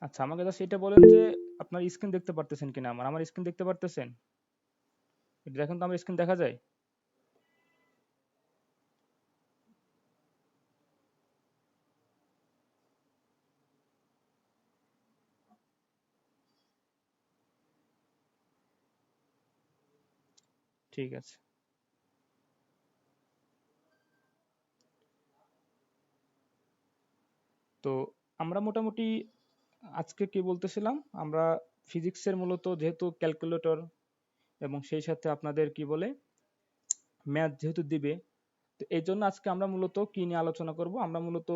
আচ্ছা, আমাকে জাস্ট এটা বলেন যে আপনার স্ক্রিন দেখতে পারতেছেন কিনা। আমার স্ক্রিন দেখতে পারতেছেন? এটা দেখুন তো, আমার স্ক্রিন দেখা যায়? ঠিক আছে। তো আমরা মোটামুটি আজকে কি বলতেছিলাম, আমরা ফিজিক্সের মূলত যেহেতু ক্যালকুলেটর এবং সেই সাথে আপনাদের কি বলে ম্যাথ যেহেতু দিবে, তো এই জন্য আজকে আমরা মূলত কি নিয়ে আলোচনা করব, আমরা মূলত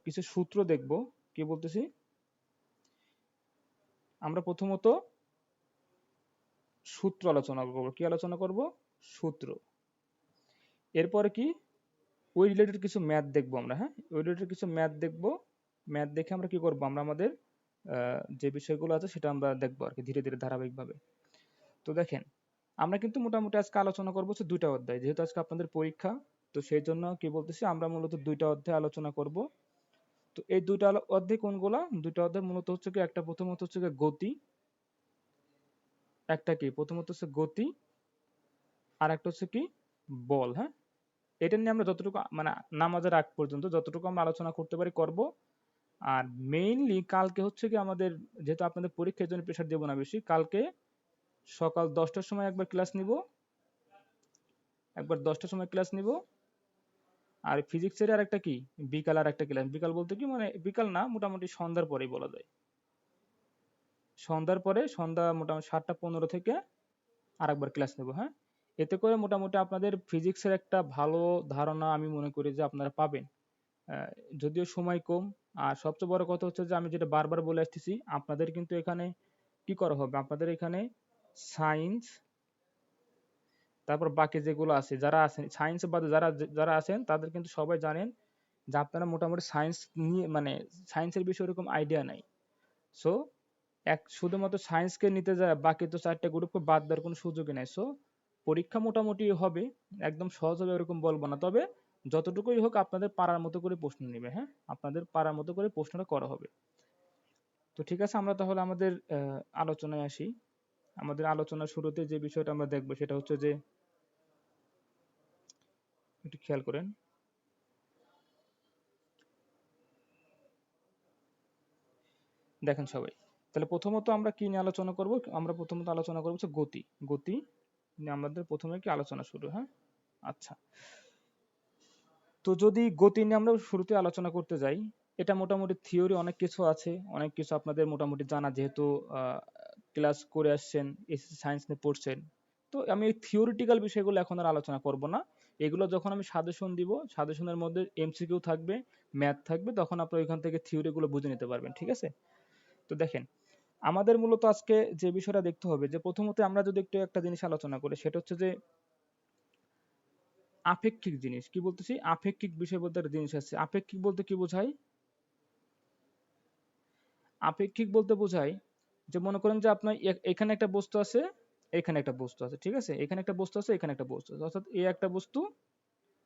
কিছু সূত্র দেখব। কি বলতেছি, আমরা প্রথমত সূত্র আলোচনা করব। কি আলোচনা করব? সূত্র। এরপরে কি, ওই রিলেটেড কিছু ম্যাথ দেখবো আমরা। হ্যাঁ, ওই রিলেটেড কিছু ম্যাথ দেখবো। ম্যাথ দেখে আমরা কি করব, আমরা আমাদের যে বিষয়গুলো আছে সেটা আমরা দেখবো আর কি, ধীরে ধীরে ধারাবাহিকভাবে। তো দেখেন, আমরা কিন্তু মোটামুটি আজকে আলোচনা করবো হচ্ছে দুইটা অধ্যায়, যেহেতু আজকে আপনাদের পরীক্ষা। তো সেই জন্য কি বলতেছি, আমরা মূলত দুইটা অধ্যায় আলোচনা করব। তো এই দুইটা অধ্যায় কোনগুলা? দুইটা অধ্যায় মূলত হচ্ছে কি, একটা প্রথমত হচ্ছে কি গতি, একটা কি প্রথমত হচ্ছে গতি, আর একটা হচ্ছে কি বল। হ্যাঁ, এটা নিয়ে আমরা যতটুকু মানে নামাজের আগ পর্যন্ত যতটুকু আমরা আলোচনা করতে পারি করব। আর মেইনলি কালকে হচ্ছে কি আমাদের, যেহেতু আপনাদের পরীক্ষার জন্য প্রেশার দেবো না বেশি, কালকে সকাল 10টার সময় একবার ক্লাস নিব, একবার 10টার সময় ক্লাস নিব। আর ফিজিক্সের আর একটা কি বিকাল আর একটা ক্লাস, বিকাল বলতে কি মানে বিকাল না, মোটামুটি সন্ধ্যার পরেই বলা যায়। সন্ধ্যার পরে, সন্ধ্যা মোটামুটি 7টা 15 থেকে আর একবার ক্লাস নেব। হ্যাঁ, এতে করে মোটামুটি আপনাদের ফিজিক্সের একটা ভালো ধারণা আমি মনে করি যে আপনারা পাবেন। আহ, যদিও সময় কম। আর সবচেয়ে বড় কথা হচ্ছে যে আমি যেটা বারবার বলে আসতেছি, আপনাদের কিন্তু এখানে কি করা হবে, আপনাদের এখানে সায়েন্স, তারপর বাকি যেগুলো আছে, যারা আছেন সায়েন্স বাদে যারা যারা আছেন তাদের কিন্তু সবাই জানেন যে আপনারা মোটামুটি সায়েন্স নিয়ে মানে সায়েন্সের বিষয়ে এরকম আইডিয়া নাই। সো শুধুমাত্র সায়েন্সকে নিতে যায়, বাকি তো 4টে গ্রুপকে বাদ দেওয়ার কোনো সুযোগই নাই। সো পরীক্ষা মোটামুটি হবে, একদম সহজ হবে এরকম বলবো না, তবে যতটুকুই হোক আপনাদের পারার মতো করে প্রশ্ন নেবে। হ্যাঁ, আপনাদের পারার মতো করে প্রশ্নটা করা হবে। তো ঠিক আছে, আমরা তাহলে আমাদের আলোচনায় আসি। আমাদের আলোচনার শুরুতে যে বিষয়টা আমরা দেখবো সেটা হচ্ছে যে, একটু খেয়াল করেন। দেখেন সবাই, তাহলে প্রথমত আমরা কি নিয়ে আলোচনা করব, আমরা প্রথমত আলোচনা করবো হচ্ছে গতি। গতি নিয়ে আমাদের প্রথমে কি আলোচনা শুরু। হ্যাঁ, আচ্ছা। তো যদি গতি নিয়ে আমরা শুরুতে আলোচনা করতে যাই, এটা মোটামুটি থিওরি অনেক কিছু আছে, অনেক কিছু আপনাদের মোটামুটি জানা, যেহেতু ক্লাস করে আসছেন, এসএসসি সায়েন্স নিয়ে পড়ছেন। তো আমি এই থিওরিটিক্যাল বিষয়গুলো এখন আর আলোচনা করব না। এগুলো যখন আমি সাজেশন দিব, সাজেশনের মধ্যে এমসিকিউ থাকবে, ম্যাথ থাকবে, তখন আপনি ওইখান থেকে থিওরিগুলো বুঝে নিতে পারবেন। ঠিক আছে? তো দেখেন, আমাদের মূলত আজকে যে বিষয়টা দেখতে হবে, যে প্রথমত আমরা যদি একটু একটা জিনিস আলোচনা করি, সেটা হচ্ছে যে আপেক্ষিক জিনিস। কি বলতেছি? আপেক্ষিক বিষয় বলতে একটা জিনিস আছে। আপেক্ষিক বলতে কি বোঝায়? আপেক্ষিক বলতে বোঝায় যে, মনে করেন যে আপনার এখানে একটা বস্তু আছে, এখানে একটা বস্তু আছে। ঠিক আছে, এখানে একটা বস্তু আছে, এখানে একটা বস্তু আছে, অর্থাৎ এ একটা বস্তু,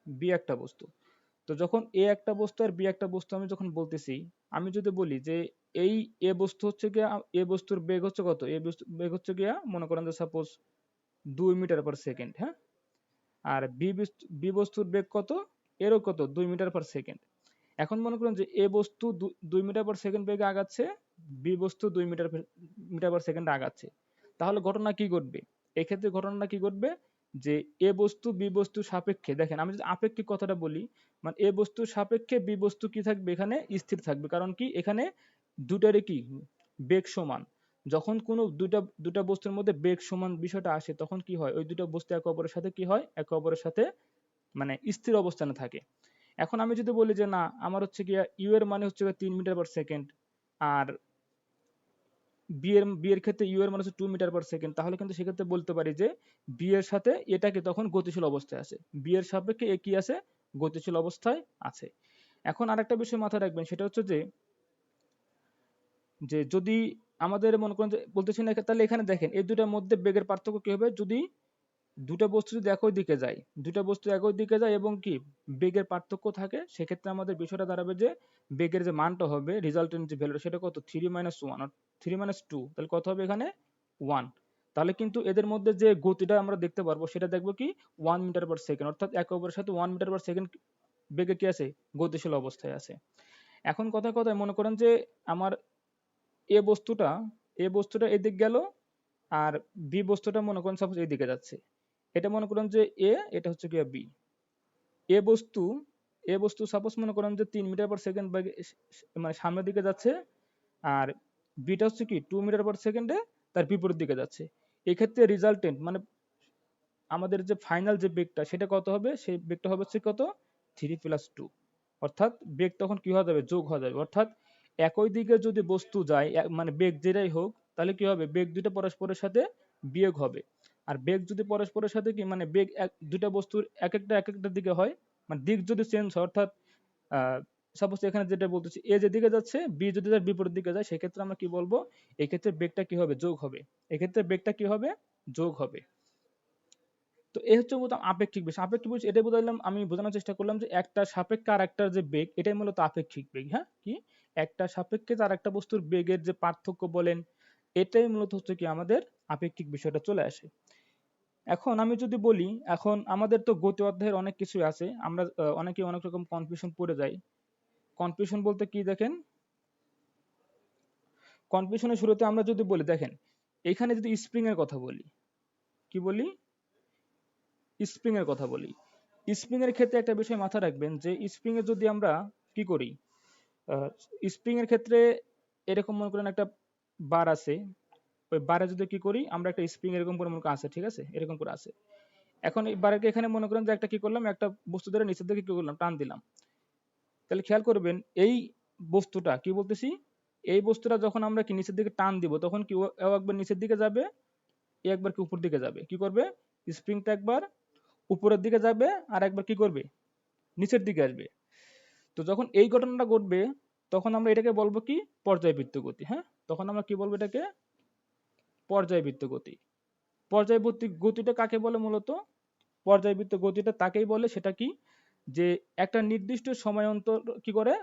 বি একটা বস্তু। তো যখন এ একটা বস্তু আর বি একটা বস্তু আমি যখন বলতেছি, আমি যদি বলি যে এই এ বস্তু হচ্ছে গিয়া, এ বস্তুর বেগ হচ্ছে কত, এ বস্তু বেগ হচ্ছে গিয়া মনে করেন যে সাপোজ 2 মিটার পার সেকেন্ড। হ্যাঁ, আর বি বস্তুর বেগ কত, এরও কত, 2 মিটার পার সেকেন্ড। এখন মনে করেন যে এ বস্তু 2 মিটার পার সেকেন্ড বেগে আগাচ্ছে, বি বস্তু 2 মিটার পার সেকেন্ড আগাচ্ছে। তাহলে ঘটনা কি ঘটবে? এক্ষেত্রে ঘটনাটা কি ঘটবে, যে এ বস্তু বি বস্তুর সাপেক্ষে, দেখেন আমি যদি আপেক্ষিক কথাটা বলি, মানে এ বস্তুর সাপেক্ষে বি বস্তু কি থাকবে, এখানে স্থির থাকবে। কারণ কি, এখানে দুটারই কি বেগ সমান। যখন কোনো দুটা দুটা বস্তুর মধ্যে বেগ সমান বিষয়টা আসে, তখন কি হয়, ওই দুটা বস্তু একে অপরের সাথে কি হয়, একে অপরের সাথে মানে স্থির অবস্থানে থাকে। এখন আমি যদি বলি যে না, আমার হচ্ছে গিয়া ইউ এর মানে হচ্ছে 3 মিটার পার সেকেন্ড, আর বি এর ক্ষেত্রে ইউ এর মানে হচ্ছে 2 মিটার পার সেকেন্ড, তাহলে কিন্তু সেক্ষেত্রে বলতে পারি যে বি এর সাথে এটাকে তখন গতিশীল অবস্থায় আছে, বি এর সাপেক্ষে এ কি আছে, গতিশীল অবস্থায় আছে। এখন আরেকটা বিষয় মাথায় রাখবেন, সেটা হচ্ছে যে যে যদি আমাদের মনে করেন যে বলতেছি না, তাহলে এখানে দেখেন এই দুটার মধ্যে বেগের পার্থক্য কি হবে, যদি দুটো বস্তু যদি একই দিকে যায়, দুটো বস্তু একই দিকে যায় এবং কি বেগের পার্থক্য থাকে, সেক্ষেত্রে আমাদের বিষয়টা দাঁড়াবে যে বেগের যে মানটা হবে রেজাল্টেন্ট যে ভ্যালু সেটা কত 3 - 1 আর 3 - 2, তাহলে কত হবে এখানে 1। তাহলে কিন্তু এদের মধ্যে যে গতিটা আমরা দেখতে পারবো সেটা দেখবো কি 1 মিটার/সেকেন্ড, অর্থাৎ একে অপরের সাথে 1 মিটার/সেকেন্ড বেগে কি আছে, গতিশীল অবস্থায় আছে। এখন কথায় কথায় মনে করেন যে আমার এ বস্তুটা এ বস্তুটা এদিক গেল, আর বি বস্তুটা মনে করেন সাপোজ এদিকে যাচ্ছে। এটা মনে করেন যে এ, এটা হচ্ছে গিয়ে বি। এ বস্তু এ বস্তু সাপোজ মনে করেন যে 3 মিটার/সেকেন্ড বেগে মানে সামনের দিকে যাচ্ছে, আর বিটা হচ্ছে কি 2 মিটার/সেকেন্ডে তার বিপরীত দিকে যাচ্ছে। এক্ষেত্রে রেজাল্টেন্ট মানে আমাদের যে ফাইনাল যে বেগটা সেটা কত হবে, সেই বেগটা হবে হচ্ছে কত 3 + 2, অর্থাৎ বেগ তখন কি হয়ে যাবে, যোগ হয়ে যাবে। অর্থাৎ একই দিকে যদি বস্তু যায় মানে বেগ যেটাই হোক, তাহলে কি হবে, বেগ দুটো পরস্পরের সাথে বিয়োগ হবে। আর বেগ যদি পরস্পরের সাথে কি মানে বেগ দুটা বস্তুর এক একটা দিকে হয়, মানে দিক যদি চেঞ্জ হয়, অর্থাৎ সাপোজ এখানে যেটা বলতেছি এ যেদিকে যাচ্ছে বি যদি তার বিপরীত দিকে যায়, সেক্ষেত্রে আমরা কি বলবো, এক্ষেত্রে বেগটা কি হবে, যোগ হবে। এক্ষেত্রে বেগটা কি হবে, যোগ হবে। তো এই হচ্ছে মূলত আপেক্ষিক বেগ। আপেক্ষিক বেগ এটাই বোঝালাম, আমি বোঝানোর চেষ্টা করলাম যে একটা সাপেক্ষে আর একটার যে বেগ, এটাই মূলত আপেক্ষিক বেগ। হ্যাঁ, কি একটা সাপেক্ষে আর একটা বস্তুর বেগের যে পার্থক্য বলেন, এটাই মূলত হচ্ছে কি আমাদের আপেক্ষিক বিষয়টা চলে আসে। এখন আমি যদি বলি, এখন আমাদের তো গতি অধ্যায়ের অনেক কিছু আছে, আমরা অনেকে অনেক রকম কনফিউশন পড়ে যাই। কনফিউশন বলতে কি দেখেন, কনফিউশনের শুরুতে আমরা যদি বলি দেখেন, এখানে যদি স্প্রিং এর কথা বলি, কি বলি, স্প্রিং এর কথা বলি। স্প্রিং এর ক্ষেত্রে একটা বিষয় মাথায় রাখবেন যে স্প্রিং এ যদি আমরা কি করি, স্প্রিং এর ক্ষেত্রে এরকম মনে করেন একটা বার আছে, ওই বারে যদি কি করি আমরা একটা স্প্রিং এরকম করে মনে করেন আছে, ঠিক আছে, এরকম করে আছে। এখন এই বারকে এখানে মনে করেন যে একটা কি করলাম, একটা বস্তু ধরে নিচের দিকে কি করলাম, টান দিলাম। তাহলে খেয়াল করবেন এই বস্তুটা কি বলতেছি, এই বস্তুটা যখন আমরা কি নিচের দিকে টান দিব, তখন কি ও একবার নিচের দিকে যাবে, এ একবার কি উপর দিকে যাবে, কি করবে, স্প্রিংটা একবার উপরের দিকে যাবে আর একবার কি করবে, নিচের দিকে আসবে। তো যখন এই ঘটনাটা ঘটবে, তখন আমরা এটাকে বলবো কি পর্যায়বৃত্ত গতি। হ্যাঁ, তখন আমরা কি বলবো এটাকে, পর্যায়বৃত্ত গতি। পর্যায়বৃত্ত গতিটা কাকে বলে, মূলত পর্যায়বৃত্ত গতিটা তাকেই বলে, সেটা কি, যে একটা নির্দিষ্ট সময় অন্তর কি করে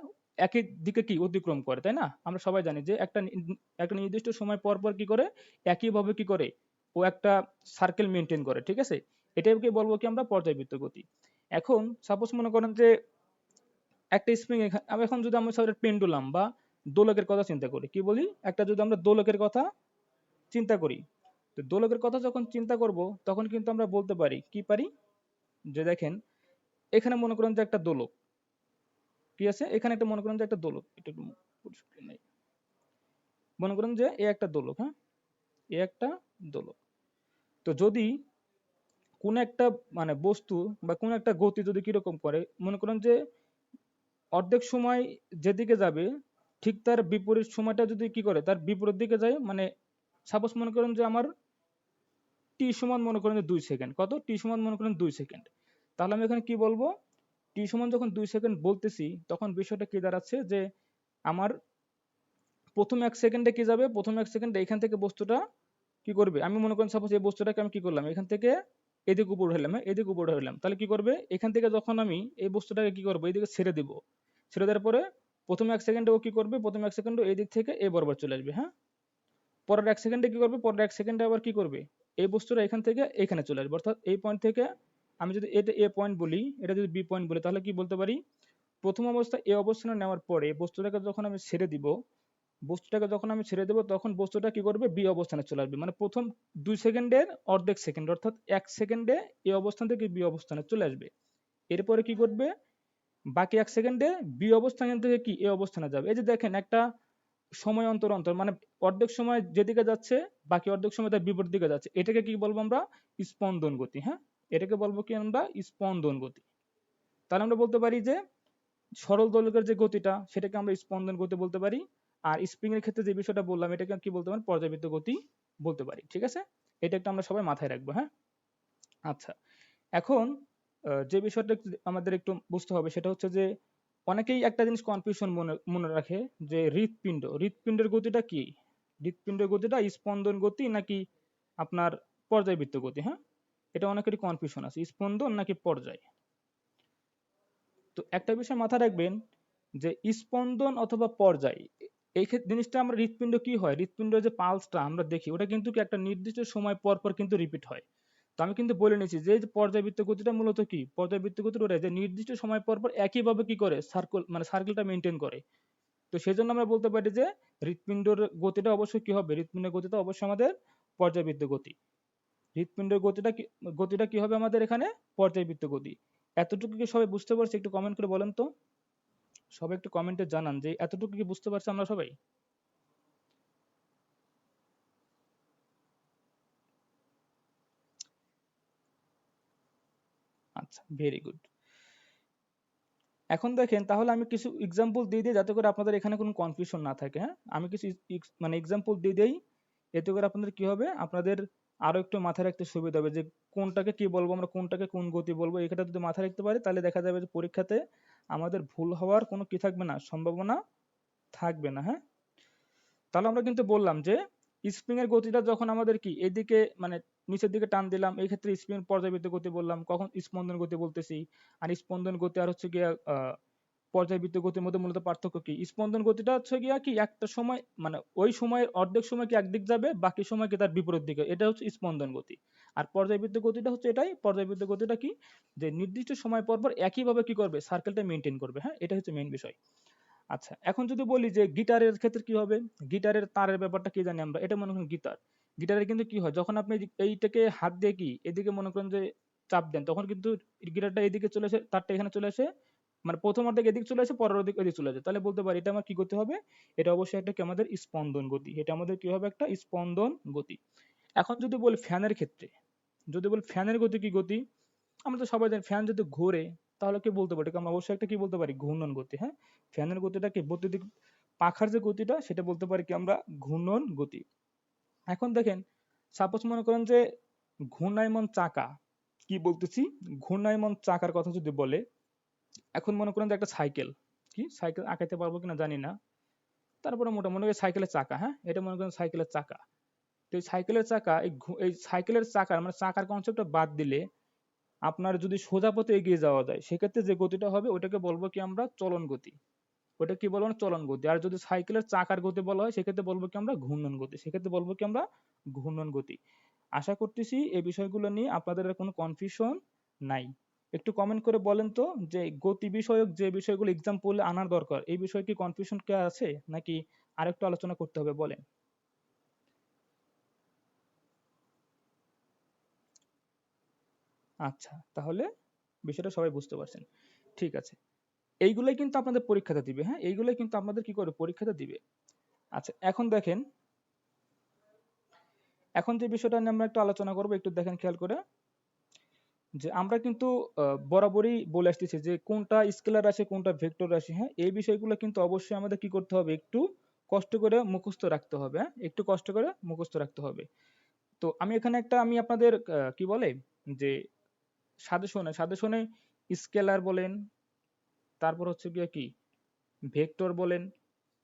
একই দিকে কি অতিক্রম করে, তাই না? আমরা সবাই জানি যে একটা নির্দিষ্ট সময় পর পর কি করে একইভাবে কি করে ও একটা সার্কেল মেনটেন করে, ঠিক আছে। এটাকে বলবো কি আমরা পর্যায়বৃত্ত গতি। এখন সাপোজ মনে করেন যে একটা স্প্রিং, আমি এখন যদি আমরা সবাই পেন্ডুলাম বা দোলকের কথা চিন্তা করি, কি বলি, একটা যদি আমরা দোলকের কথা চিন্তা করি, তো দোলকের কথা যখন চিন্তা করব, তখন কিন্তু আমরা বলতে পারি, কি পারি, যে দেখেন এখানে মনে করেন যে একটা দোলক, কি আছে, এখানে একটা মনে করেন যে একটা দোলক, এটা একটু পরিষ্কার নেই। মনে করেন যে এ একটা দোলক, হ্যাঁ, এ একটা দোলক। তো যদি কোন একটা মানে বস্তু বা কোন একটা গতি যদি কিরকম করে, মনে করেন যে অর্ধেক সময় যেদিকে যাবে, ঠিক তার বিপরীত সময়টা যদি কি করে তার বিপরীত দিকে যায়, মানে সাপোজ মনে করেন যে আমার টি সমান মনে করেন যে 2 সেকেন্ড, কত টি সমান মনে করেন 2 সেকেন্ড, তাহলে আমি এখানে কি বলবো, টি সমান যখন 2 সেকেন্ড বলতেছি, তখন বিষয়টা কি দাঁড়াচ্ছে যে আমার প্রথম 1 সেকেন্ডে কি যাবে, প্রথম 1 সেকেন্ডে এখান থেকে বস্তুটা কি করবে, আমি মনে করেন সাপোজ এই বস্তুটাকে আমি কি করলাম, এখান থেকে এদিকে উপর হইলাম, হ্যাঁ, এদিকে উপর হইলাম, তাহলে কি করবে, এখান থেকে যখন আমি এই বস্তুটাকে কি করবো, এইদিকে ছেড়ে দিব, ছেড়ে দেওয়ার পরে প্রথম 1 সেকেন্ডে ও কি করবে, প্রথম 1 সেকেন্ডে এই দিক থেকে এই বরাবর চলে আসবে, হ্যাঁ। পরের 1 সেকেন্ডে কি করবে, পরের 1 সেকেন্ডে আবার কি করবে, এই বস্তুটা এখান থেকে এখানে চলে আসবে। অর্থাৎ এই পয়েন্ট থেকে আমি যদি এটা এ পয়েন্ট বলি, এটা যদি বি পয়েন্ট বলি, তাহলে কি বলতে পারি, প্রথম অবস্থা এ অবস্থানে নেওয়ার পরে বস্তুটাকে যখন আমি ছেড়ে দিব, তখন বস্তুটা কি করবে, বি অবস্থানে চলে আসবে। মানে প্রথম 2 সেকেন্ডের অর্ধেক সেকেন্ড, অর্থাৎ 1 সেকেন্ডে এ অবস্থান থেকে বি অবস্থানে চলে আসবে। এরপরে কি করবে, বাকি 1 সেকেন্ডে বি অবস্থান থেকে কি এ অবস্থানে যাবে। এই যে দেখেন একটা সময় অন্তর অন্তর, মানে অর্ধেক সময় যেদিকে যাচ্ছে, বাকি অর্ধেক সময় তার বিপরীত দিকে যাচ্ছে, এটাকে কি বলবো আমরা, স্পন্দন গতি। হ্যাঁ, এটাকে বলবো কি আমরা, স্পন্দন গতি। তাহলে আমরা বলতে পারি যে সরল দোলকের যে গতিটা, সেটাকে আমরা স্পন্দন গতি বলতে পারি। আর স্প্রিং এর ক্ষেত্রে যে বিষয়টা বললাম, এটাকে কি বলতে পারি, পর্যাবৃত্ত গতি বলতে পারি, ঠিক আছে। এটা একটা আমরা সবাই মাথায় রাখবো, হ্যাঁ। আচ্ছা, এখন যে বিষয়টা আমাদের একটু বুঝতে হবে, সেটা হচ্ছে যে অনেকেই একটা জিনিস কনফিউশন মনে মনে রাখে, যে হৃৎপিণ্ডের গতিটা কি, হৃৎপিণ্ডের গতিটা স্পন্দন গতি নাকি আপনার পর্যায়বৃত্ত গতি। হ্যাঁ, এটা অনেকেরই কনফিউশন আছে, স্পন্দন নাকি পর্যায়। তো একটা বিষয় মাথায় রাখবেন যে স্পন্দন অথবা পর্যায়, এই ক্ষেত্রে জিনিসটা আমরা হৃৎপিণ্ড কি হয়, হৃৎপিণ্ডের যে পালসটা আমরা দেখি ওটা কিন্তু কি একটা নির্দিষ্ট সময় পর পর কিন্তু রিপিট হয়। তো আমি কিন্তু বলে নিয়েছি যে এই যে পর্যাবৃত্ত গতিটা মূলত কি, পর্যাবৃত্ত গতিটা ওটা যে নির্দিষ্ট সময় পর পর একইভাবে কি করে সার্কেল মানে সার্কেলটা মেনটেন করে। তো সেজন্য আমরা বলতে পারি যে হৃৎপিণ্ডের গতিটা অবশ্যই কি হবে, হৃৎপিণ্ডের গতিটা অবশ্যই আমাদের পর্যাবৃত্ত গতি। হৃৎপিণ্ডের গতিটা কি হবে আমাদের এখানে, পর্যায়বৃত্ত গতি। এতটুকু কি সবাই বুঝতে পারছে? একটু কমেন্ট করে বলেন তো, সবাই একটু কমেন্টে জানান যে এতটুকু কি বুঝতে পারছি আমরা সবাই। আচ্ছা, ভেরি গুড। এখন দেখেন তাহলে আমি কিছু এক্সাম্পল দিয়ে দিই যাতে করে আপনাদের এখানে কোনো কনফিউশন না থাকে। হ্যাঁ, আমি কিছু মানে এক্সাম্পল দিয়ে দেই, এতে করে আপনাদের কি হবে, আপনাদের আরো একটু মাথায় রাখতে সুবিধা হবে যে কোনটাকে কি বলবো আমরা, কোনটাকে কোন গতি বলবো। এটা যদি মাথায় রাখতে পারি তাহলে দেখা যাবে যে পরীক্ষাতে আমাদের ভুল হওয়ার কোনো কি থাকবে না, সম্ভাবনা থাকবে না। হ্যাঁ, তাহলে আমরা কিন্তু বললাম যে স্প্রিং এর গতিটা যখন আমাদের কি এদিকে মানে নিচের দিকে টান দিলাম, এই ক্ষেত্রে স্প্রিং পর্যাবৃত্ত গতি বললাম, কখন স্পন্দন গতি বলতেছি। আর স্পন্দন গতি আর হচ্ছে গিয়ে পর্যাবৃত্ত গতির মধ্যে মূলত পার্থক্য কি, স্পন্দন গতিটা হচ্ছে গিয়া কি একটা সময় মানে ওই সময়ের অর্ধেক সময় কি একদিক যাবে, বাকি সময় কি তার বিপরীত দিকে, এটা হচ্ছে স্পন্দন গতি। আর পর্যাবৃত্ত গতিটা হচ্ছে এটাই, পর্যাবৃত্ত গতিটা কি, যে নির্দিষ্ট সময় পর পর একইভাবে কি করবে, সার্কেলটা মেনটেন করবে। হ্যাঁ, এটা হচ্ছে মেইন বিষয়। আচ্ছা, এখন যদি বলি যে গিটারের ক্ষেত্রে কি হবে, গিটারের তারের ব্যাপারটা কি জানি আমরা, এটা মনে করেন গিটার। গিটারে কিন্তু কি হয়, যখন আপনি এইটাকে হাত দিয়ে কি এদিকে মনে করেন যে চাপ দেন, তখন কিন্তু গিটারটা এদিকে চলে আসে, তারটা এখানে চলে আসে, মানে প্রথম অর্ধেক এদিকে চলে আসে, পরের অর্ধেক এদিকে চলে আসে। তাহলে বলতে পারি এটা আমার কি গতি হবে, এটা অবশ্যই একটা কি আমাদের স্পন্দন গতি, এটা আমাদের কি হবে, একটা স্পন্দন গতি। এখন যদি বলি ফ্যানের ক্ষেত্রে, যদি বলি ফ্যানের গতি কি গতি, আমরা তো সবাই জানি ফ্যান যদি ঘোরে তাহলে কি বলতে পারি, এটাকে আমরা অবশ্যই একটা কি বলতে পারি, ঘূর্ণন গতি। হ্যাঁ, ফ্যানের গতিটা কি বৈদ্যুতিক পাখার যে গতিটা সেটা বলতে পারি কি আমরা ঘূর্ণন গতি। এখন দেখেন সাপোজ মনে করেন যে ঘূর্ণায়মান চাকা, কি বলতেছি, ঘূর্ণায়মান চাকার কথা যদি বলে, এখন মনে করেন যে একটা সাইকেল, কি সাইকেল আঁকাইতে পারবো কিনা জানি না, তারপরে মোটামুটি সাইকেলের চাকা, হ্যাঁ এটা মনে করেন সাইকেলের চাকা। তো এই সাইকেলের চাকা এই সাইকেলের চাকার মানে চাকার কনসেপ্টটা বাদ দিলে আপনার যদি সোজা পথে এগিয়ে যাওয়া যায় সেক্ষেত্রে যে গতিটা হবে ওটাকে বলবো কি আমরা চলন গতি, ওটা কি বলবো না, চলন গতি। আর যদি সাইকেলের চাকার গতি বলা হয় সেক্ষেত্রে বলবো কি আমরা ঘূর্ণন গতি, সেক্ষেত্রে বলবো কি আমরা ঘূর্ণন গতি। আশা করতেছি এই বিষয়গুলো নিয়ে আপনাদের আর কোনো কনফিউশন নাই। একটু কমেন্ট করে বলেন তো যে গতি বিষয়ক যে বিষয়গুলো এক্সাম্পল আনার দরকার, এই বিষয়ে কি কনফিউশন কে আছে নাকি আরেকটু আলোচনা করতে হবে বলেন। আচ্ছা, তাহলে বিষয়টা সবাই বুঝতে পারছেন। ঠিক আছে, এইগুলাই কিন্তু আপনাদের পরীক্ষাতে দিবে। হ্যাঁ, এইগুলাই কিন্তু আপনাদের কি করে পরীক্ষাতে দিবে। আচ্ছা, এখন দেখেন, এখন যে বিষয়টা নিয়ে আমরা একটু আলোচনা করবো, একটু দেখেন খেয়াল করে, যে আমরা কিন্তু বরাবরই বলে আসতেছি যে কোনটা স্কেলার রাশি কোনটা ভেক্টর রাশি। হ্যাঁ, এই বিষয়গুলো কিন্তু অবশ্যই আমাদের কি করতে হবে, একটু কষ্ট করে মুখস্থ রাখতে হবে। হ্যাঁ, একটু কষ্ট করে মুখস্থ রাখতে হবে। তো আমি এখানে একটা আমি আপনাদের কি বলে যে সাজেশনে সাজেশনে স্কেলার বলেন, তারপর হচ্ছে গিয়ে কি ভেক্টর বলেন,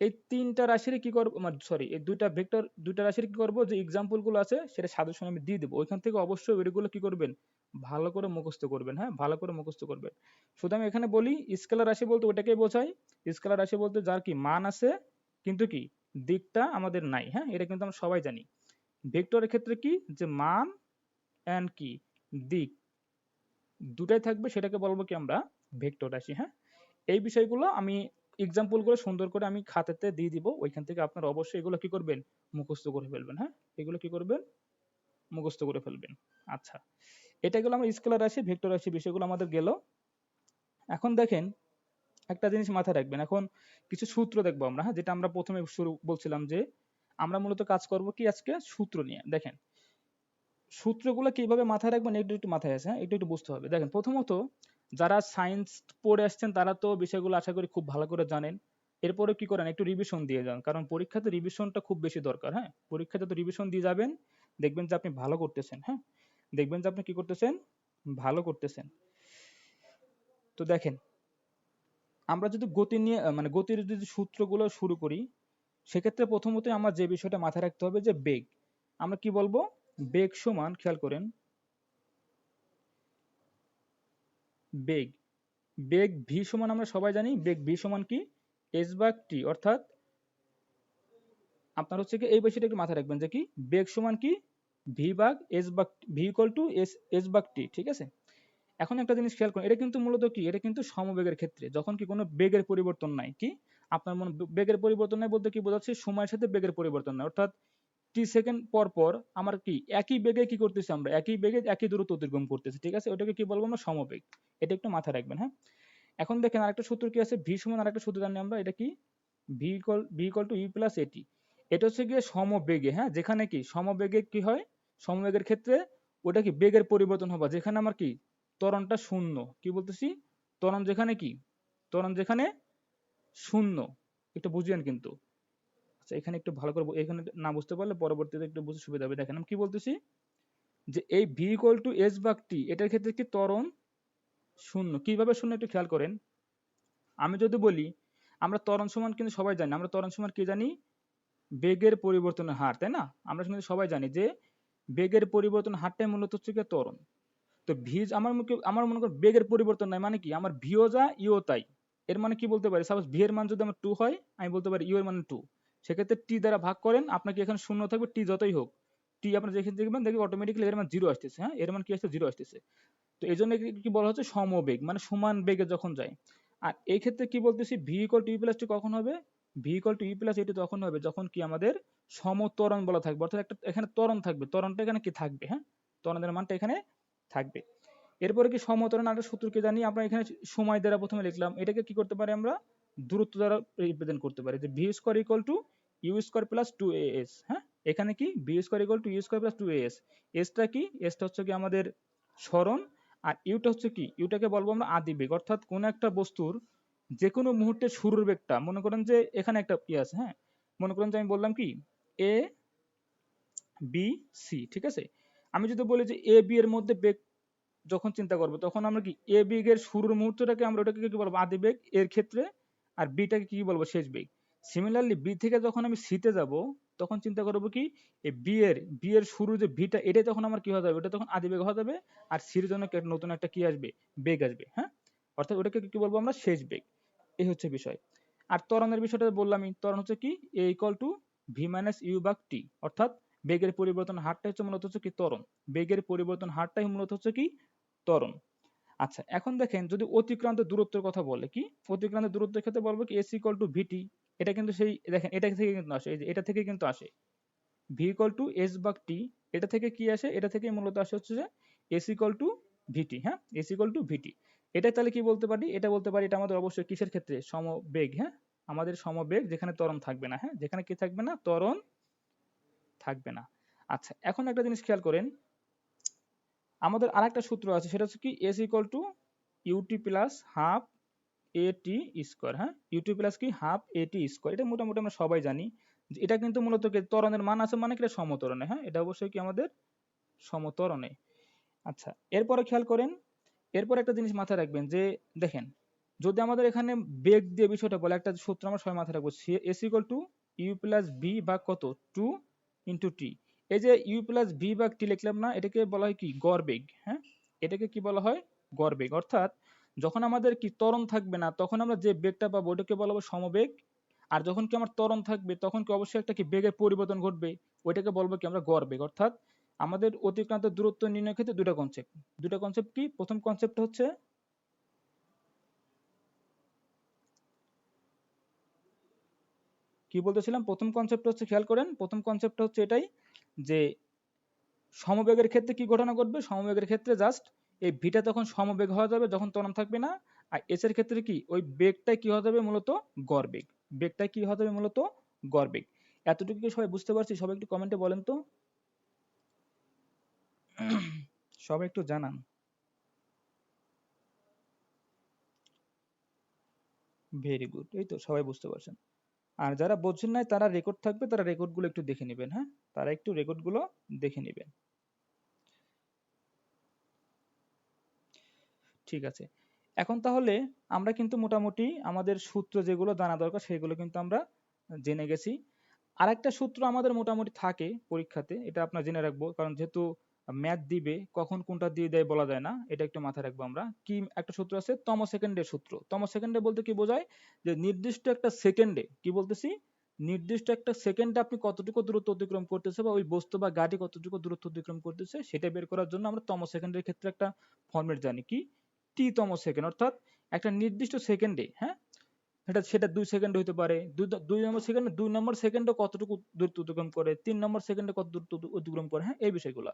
এই তিনটা রাশির কি করবো, মানে সরি এই দুইটা ভেক্টর দুইটা রাশির কি করবো, যে এক্সাম্পল গুলো আছে সেটা সাজেশন আমি দিয়ে দেবো, ওইখান থেকে অবশ্যই ওইগুলো কি করবেন, ভালো করে মুখস্থ করবেন। হ্যাঁ, ভালো করে মুখস্থ করবেন। শুধু আমি এখানে বলি স্কেলার রাশি বলতে ওটাকেই বোঝাই, স্কেলার রাশি বলতে যার কি মান আছে কিন্তু কি দিকটা আমাদের নাই। হ্যাঁ, এটা কিন্তু আমরা সবাই জানি। ভেক্টরের ক্ষেত্রে কি, যে মান এন্ড কি দিক দুটাই থাকবে, সেটাকে বলবো কি আমরা ভেক্টর রাশি। হ্যাঁ, এই বিষয়গুলো আমি এক্সাম্পল গুলো সুন্দর করে আমি খাতাতে দিয়ে দিব, ওইখান থেকে আপনারা অবশ্যই এগুলো কি করবেন, মুখস্থ করে ফেলবেন। হ্যাঁ, এগুলো কি করবেন, মুখস্থ করে ফেলবেন। আচ্ছা, এটা গেল আমার স্কেলার রাশি ভেক্টর রাশি বিষয়গুলো আমাদের গেল। এখন দেখেন একটা জিনিস মাথায় রাখবেন, এখন কিছু সূত্র দেখবো আমরা। হ্যাঁ, যেটা আমরা প্রথমে শুরু বলছিলাম যে আমরা মূলত কাজ করব কি আজকে সূত্র নিয়ে। দেখেন সূত্রগুলো কিভাবে মাথায় রাখবেন একটু একটু মাথায় আছে। হ্যাঁ, একটু একটু বুঝতে হবে। দেখেন প্রথমত যারা সায়েন্স পড়ে আসছেন তারা তো বিষয়গুলো আশা করি খুব ভালো করে জানেন। এরপরে কি করেন, একটু রিভিশন দিয়ে যান, কারণ পরীক্ষাতে রিভিশনটা খুব বেশি দরকার। হ্যাঁ, পরীক্ষাতে তো রিভিশন দিয়ে যাবেন, দেখবেন যে আপনি ভালো করতেছেন। হ্যাঁ, দেখবেন যে আপনি কি করতেছেন, ভালো করতেছেন। তো দেখেন আমরা যদি গতি নিয়ে মানে গতির যদি সূত্রগুলো শুরু করি, সেক্ষেত্রে প্রথমত আমার যে বিষয়টা মাথায় রাখতে হবে যে বেগ। আমরা কি বলবো, বেগ সমান খেয়াল করেন, বেগ, বেগ ভি সমান আমরা সবাই জানি বেগ ভি সমান কি এস ভাগ টি, অর্থাৎ আপনার হচ্ছে কি এই বিষয়টা একটু মাথায় রাখবেন যে কি বেগ সমান কি ভি ভাগ এস ভাগ V equal two S S ভাগ টি, ঠিক আছে। এখন একটা জিনিস খেয়াল করুন, এটা কিন্তু মূলত কি, এটা কিন্তু সমবেগের ক্ষেত্রে যখন কি কোনো বেগের পরিবর্তন নাই, কি আপনার মনে বেগের পরিবর্তন নাই বলতে কি বোঝাচ্ছে, সময়ের সাথে বেগের পরিবর্তন নাই, অর্থাৎ টি সেকেন্ড পর পর আমার কি একই বেগে কি করতেছি, আমরা একই বেগে একই দূরত্ব অতিক্রম করতেছি, ঠিক আছে, ওটাকে কি বলবো আমরা সমবেগ। এটা একটু মাথায় রাখবেন, হ্যাঁ। এখন দেখেন আরেকটা সূত্র কি আছে, ভি সমান আরেকটা সূত্র জানি আমরা, এটা কি V equal to you plus এটি। এটা হচ্ছে গিয়ে সমবেগে, হ্যাঁ, যেখানে কি সমবেগে কি হয়, সমবেগের ক্ষেত্রে ওটা কি বেগের পরিবর্তন হবে, যেখানে আমার কি ত্বরণটা শূন্য, কি বলতেছি ত্বরণ যেখানে কি, ত্বরণ যেখানে শূন্য, একটু বুঝিয়েন কিন্তু। আচ্ছা এখানে একটু ভালো করে এখানে না বুঝতে পারলে পরবর্তীতে একটু বুঝতে সুবিধা হবে। দেখেন আমি কি বলতেছি, যে এই ভি ইকুয়াল টু এস ভাগ টি, এটার ক্ষেত্রে কি ত্বরণ শূন্য, কিভাবে শূন্য একটু খেয়াল করেন। আমি যদি বলি আমরা ত্বরণ সমান কিন্তু সবাই জানি, আমরা ত্বরণ সমান কি জানি, বেগের পরিবর্তনের হার, তাই না, আমরা কিন্তু সবাই জানি যে বেগের পরিবর্তন হারটাই মূলত হচ্ছে কি ত্বরণ। তো ভি আমার মনে করি বেগের পরিবর্তন নাই, মানে কি আমার ভিও যা ইও তাই। এর মানে কি বলতে পারি, সাপোজ ভি এর মান যদি আমার 2 হয়, আমি বলতে পারি ইউ এর মান 2, সেক্ষেত্রে টি দ্বারা ভাগ করেন, আপনাকে এখানে শূন্য থাকবে, টি যতই হোক, টি আপনার যেখানে দেখবেন অটোমেটিক্যালি এর মান 0 আসতেছে, হ্যাঁ, এর মান কি আসছে 0 আসতেছে। তো এই জন্য কি বলা হচ্ছে সমবেগ, মানে সমান বেগে যখন যায়। আর এই ক্ষেত্রে কি বলতেছি, V equal to you plus T কখন হবে, V equal to you plus AT তখন হবে যখন কি আমাদের সমত্বরণ বলা থাকবে, অর্থাৎ একটা এখানে ত্বরণ থাকবে, ত্বরণটা এখানে কি থাকবে, হ্যাঁ, ত্বরণের মানটা এখানে থাকবে। এরপরে কি সমত্বরণ একটা সূত্রকে জানি আমরা, এখানে সময় দ্বারা প্রথমে লিখলাম, এটাকে কি করতে পারি আমরা দূরত্ব দ্বারা রিপ্রেজেন্ট করতে পারি, যে v square equal to u square plus 2as, হ্যাঁ, এখানে কি v square equal to u square plus 2as, এসটা কি, এসটা হচ্ছে কি আমাদের সরণ, আর ইউটা হচ্ছে কি, ইউটাকে বলবো আমরা আদিবেগ, অর্থাৎ কোন একটা বস্তুর যে কোনো মুহূর্তে শুরুর বেগটা, মনে করেন যে এখানে একটা কি আছে, হ্যাঁ, মনে করেন যে আমি বললাম কি এ বি সি, ঠিক আছে। আমি যদি বলি যে এ বি এর মধ্যে বেগ যখন চিন্তা করবো, তখন আমরা কি এ বেগের শুরুর মুহূর্তটাকে আমরা ওটাকে কি বলবো আদি বেগ এর ক্ষেত্রে, আর বিটাকে কি বলবো শেষ বেগ। সিমিলারলি বি থেকে যখন আমি সিতে যাব, তখন চিন্তা করবো কি এই বি এর শুরু যে ভিটা, এটাই তখন আমার কি হয়ে যাবে, ওটা তখন আদি বেগ হয়ে যাবে, আর সির জন্য নতুন একটা কি আসবে, বেগ আসবে, হ্যাঁ, অর্থাৎ ওটাকে কি বলবো আমরা শেষ বেগ। এই হচ্ছে বিষয়। আর ত্বরণের বিষয়টা বললামই, ত্বরণ হচ্ছে কি A equal to V minus U ভাগ টি, অর্থাৎ বেগের পরিবর্তন হারটা হচ্ছে মূলত হচ্ছে কি ত্বরণ, বেগের পরিবর্তন হারটাই মূলত হচ্ছে কি ত্বরণ। আচ্ছা এখন দেখেন যদি অতিক্রান্ত দূরত্বের কথা বলে, কি অতিক্রান্ত দূরত্বের ক্ষেত্রে বলবো কি এস ইকুয়াল টু ভিটি, এটা কিন্তু সেই দেখেন এটা থেকে কিন্তু আসে, এই যে এটা থেকে কিন্তু আসে ভি ইকুয়াল টু এস ভাগ টি, এটা থেকে কি আসে, এটা থেকে মূলত আসে হচ্ছে যে এস ইকুয়াল টু ভিটি, হ্যাঁ, এস ইকুয়াল টু ভিটি। এটা তাহলে কি বলতে পারি, এটা বলতে পারি এটা আমাদের অবশ্যই কিসের ক্ষেত্রে, সমবেগ, হ্যাঁ, আমাদের সমবেগ যেখানে ত্বরণ থাকবে না, হ্যাঁ, যেখানে কি থাকবে না, ত্বরণ থাকবে না। আচ্ছা এখন একটা জিনিস খেয়াল করেন, আমাদের আরেকটা সূত্র আছে, সেটা হচ্ছে কি s equal to u t plus half a t square, হ্যাঁ, ইউটি প্লাস কি হাফ এটি স্কোয়ার, এটা মোটামুটি আমরা সবাই জানি যে এটা কিন্তু মূলত কি ত্বরণের মান আছে, মানে কি এটা সমত্বরণে, হ্যাঁ, এটা অবশ্যই কি আমাদের সমত্বরণে। আচ্ছা এরপরে খেয়াল করেন, এরপর একটা জিনিস মাথায় রাখবেন যে দেখেন যদি আমাদের এখানে বেগ দিয়ে বিষয়টা বলে, একটা সূত্র আমরা সবাই মাথায় রাখবো, s equal to you plus v বা কত 2 ইন্টু টি। এই যে ইউ প্লাস ভি বা টি লিখলাম না, এটাকে বলা হয় কি গড় বেগ, হ্যাঁ, এটাকে কি বলা হয় গড় বেগ, অর্থাৎ যখন আমাদের কি ত্বরণ থাকবে না, তখন আমরা যে বেগটা পাবো ওটাকে বলা হবে সমবেগ, আর যখন কি আমার ত্বরণ থাকবে তখন কি অবশ্যই একটা কি বেগের পরিবর্তন ঘটবে, ওইটাকে বলবো কি আমরা গড় বেগ। অর্থাৎ আমাদের অতিক্রান্ত দূরত্ব নির্ণয়ের ক্ষেত্রে দুটা কনসেপ্ট কি, প্রথম কনসেপ্ট হচ্ছে কি বলতেছিলাম, প্রথম কনসেপ্ট হচ্ছে খেয়াল করেন, প্রথম কনসেপ্ট হচ্ছে এটাই যে সমবেগের ক্ষেত্রে কি ঘটনা ঘটবে, সমবেগের ক্ষেত্রে জাস্ট এই ভিটা তখন সমবেগ হওয়া যাবে যখন ত্বরণ থাকবে না, আর এস এর ক্ষেত্রে কি ওই বেগটাই কি হয়ে যাবে মূলত গড় বেগ, বেগটাই কি হয়ে যাবে মূলত গড় বেগ। এতটুকু কি সবাই বুঝতে পারছি, সবাই একটু কমেন্টে বলেন তো, সবাই একটু জানান। ভেরি গুড, এই তো সবাই বুঝতে পারছেন। আর যারা বোঝেন নাই তারা রেকর্ড থাকবে, তারা রেকর্ডগুলো একটু দেখে নেবেন, হ্যাঁ, তারা একটু রেকর্ডগুলো দেখে নেবেন। ঠিক আছে, এখন তাহলে আমরা কিন্তু মোটামুটি আমাদের সূত্র যেগুলো জানা দরকার সেগুলো কিন্তু আমরা জেনে গেছি। আরেকটা সূত্র আমাদের মোটামুটি থাকে পরীক্ষাতে, এটা আপনার জেনে রাখবো, কারণ যেহেতু ম্যাথ দিবে, কখন কোনটা দিয়ে দেয় বলা যায় না, এটা একটু মাথায় রাখবো আমরা। কি একটা সূত্র আছে তম সেকেন্ডের সূত্র। তম সেকেন্ডে বলতে কি বোঝায়, যে নির্দিষ্ট একটা সেকেন্ডে, কি বলতেছি, নির্দিষ্ট একটা সেকেন্ডে আপনি কতটুকু দূরত্ব অতিক্রম করতেছে, বা ওই বস্তু বা গাড়ি কতটুকু দূরত্ব অতিক্রম করতেছে, সেটা বের করার জন্য আমরা তম সেকেন্ডের ক্ষেত্রে একটা ফরম্যাট জানি, কি টি তম সেকেন্ড, অর্থাৎ একটা নির্দিষ্ট সেকেন্ডে, হ্যাঁ, সেটা সেটা 2 সেকেন্ড হইতে পারে, দুই নম্বর সেকেন্ডে, 2 নম্বর সেকেন্ডে কতটুকু দূরত্ব অতিক্রম করে, 3 নম্বর সেকেন্ডে কত দূরত্ব অতিক্রম করে, হ্যাঁ, এই বিষয়গুলো।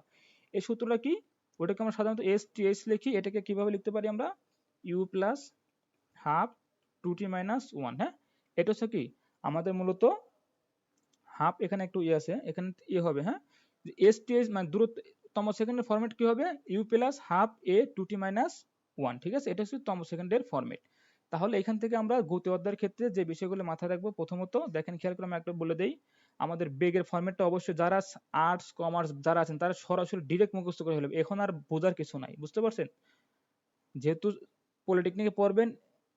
এই সূত্রটা কি, ওটাকে আমরা সাধারণত এস টি এস লিখি, এটাকে কিভাবে লিখতে পারি আমরা, ইউ প্লাস হাফ 2t - 1, হ্যাঁ, এটা হচ্ছে কি আমাদের মূলত হাফ, এখানে একটু ইয়ে আছে, এখানে ইয়ে হবে, হ্যাঁ, এস টি এস মানে দূরত্ব, তম সেকেন্ডের ফরম্যাট কি হবে, you plus half A 2t - 1, ঠিক আছে, এটা হচ্ছে তম সেকেন্ডের ফরম্যাট। তাহলে এখান থেকে আমরা গতি অধ্যায়ের ক্ষেত্রে যে বিষয়গুলো মাথায় রাখবো, প্রথমত দেখেন, খেয়াল করে আমি একটা বলে দেই, আমাদের বেগের ফরম্যাটটা অবশ্যই যারা আর্টস কমার্স যারা আছেন তারা সরাসরি ডিরেক্ট মুখস্থ করে ফেলবে, এখন আর বোঝার কিছু নাই, বুঝতে পারছেন, যেহেতু পলিটেকনিকে পড়বেন,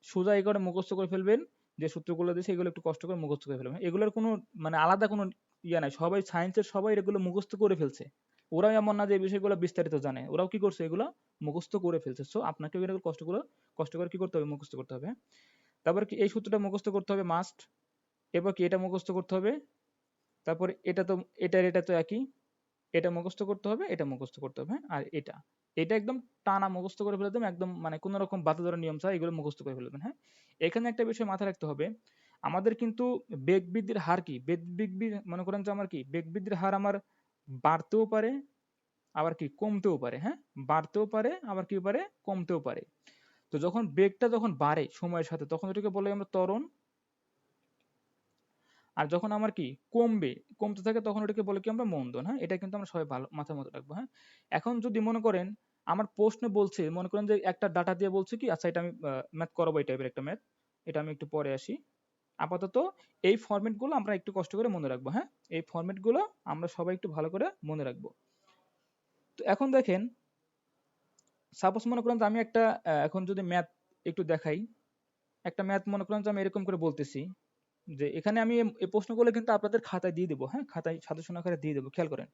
সোজা এই করে মুখস্থ করে ফেলবেন, যে সূত্রগুলো দিয়েছে এগুলো একটু কষ্ট করে মুখস্থ করে ফেলবেন, এগুলোর কোনো মানে আলাদা কোনো ইয়া নাই, সবাই সায়েন্সের সবাই এগুলো মুখস্থ করে ফেলছে, ওরাও এমন না যে এই বিষয়গুলো বিস্তারিত জানে, ওরাও কি করছে, এগুলো মুখস্থ করে ফেলছে, সো আপনাকে এগুলো কষ্ট করে কি করতে হবে, মুখস্থ করতে হবে। তারপর কি এই সূত্রটা মুখস্থ করতে হবে মাস্ট, এবার কি এটা মুখস্থ করতে হবে, তারপর এটা তো, এটা তো একই, এটা মুখস্থ করতে হবে, এটা মুখস্থ করতে হবে, হ্যাঁ? আর এটা এটা একদম টানা মুখস্থ করে ফেলে দেবেন, একদম মানে কোনো রকম বাতা ধরার নিয়ম ছাড়া এগুলো মুখস্থ করে ফেলবেন, হ্যাঁ। এখানে একটা বিষয় মাথায় রাখতে হবে, আমাদের কিন্তু বেগ বৃদ্ধির হার কি, মনে করেন যে আমার কি বেগ বৃদ্ধির হার আমার বাড়তেও পারে, আবার কি কমতেও পারে, হ্যাঁ, বাড়তেও পারে, আবার কি পারে, কমতেও পারে। তো যখন বেগটা যখন বাড়ে সময়ের সাথে, তখন এটাকে বলে আমরা ত্বরণ, আর যখন আমার কি কমতে থাকে, তখন ওটাকে বলে কি আমরা মন্দন, হ্যাঁ, এটা কিন্তু আমরা সবাই ভালো মাথার মধ্যে রাখবো, হ্যাঁ। এখন যদি মনে করেন আমার প্রশ্ন বলছে, মনে করেন যে একটা ডাটা দিয়ে বলছে কি, আচ্ছা এটা আমি ম্যাথ করাবো, এই টাইপের একটা ম্যাথ, এটা আমি একটু পরে আসি, আপাতত এই ফরম্যাট গুলো আমরা একটু কষ্ট করে মনে রাখবো, হ্যাঁ, এই ফরম্যাট গুলো আমরা সবাই একটু ভালো করে মনে রাখবো। তো এখন দেখেন, সাপোজ মনে করেন যে আমি একটা এখন যদি ম্যাথ একটু দেখাই, একটা ম্যাথ মনে করেন যে আমি এরকম করে বলতেছি, যে এখানে আমি এই প্রশ্নগুলো কিন্তু আপনাদের খাতায় দিয়ে দেবো, হ্যাঁ, খাতায় সাজেশন আকারে দিয়ে দেবো, খেয়াল করেন,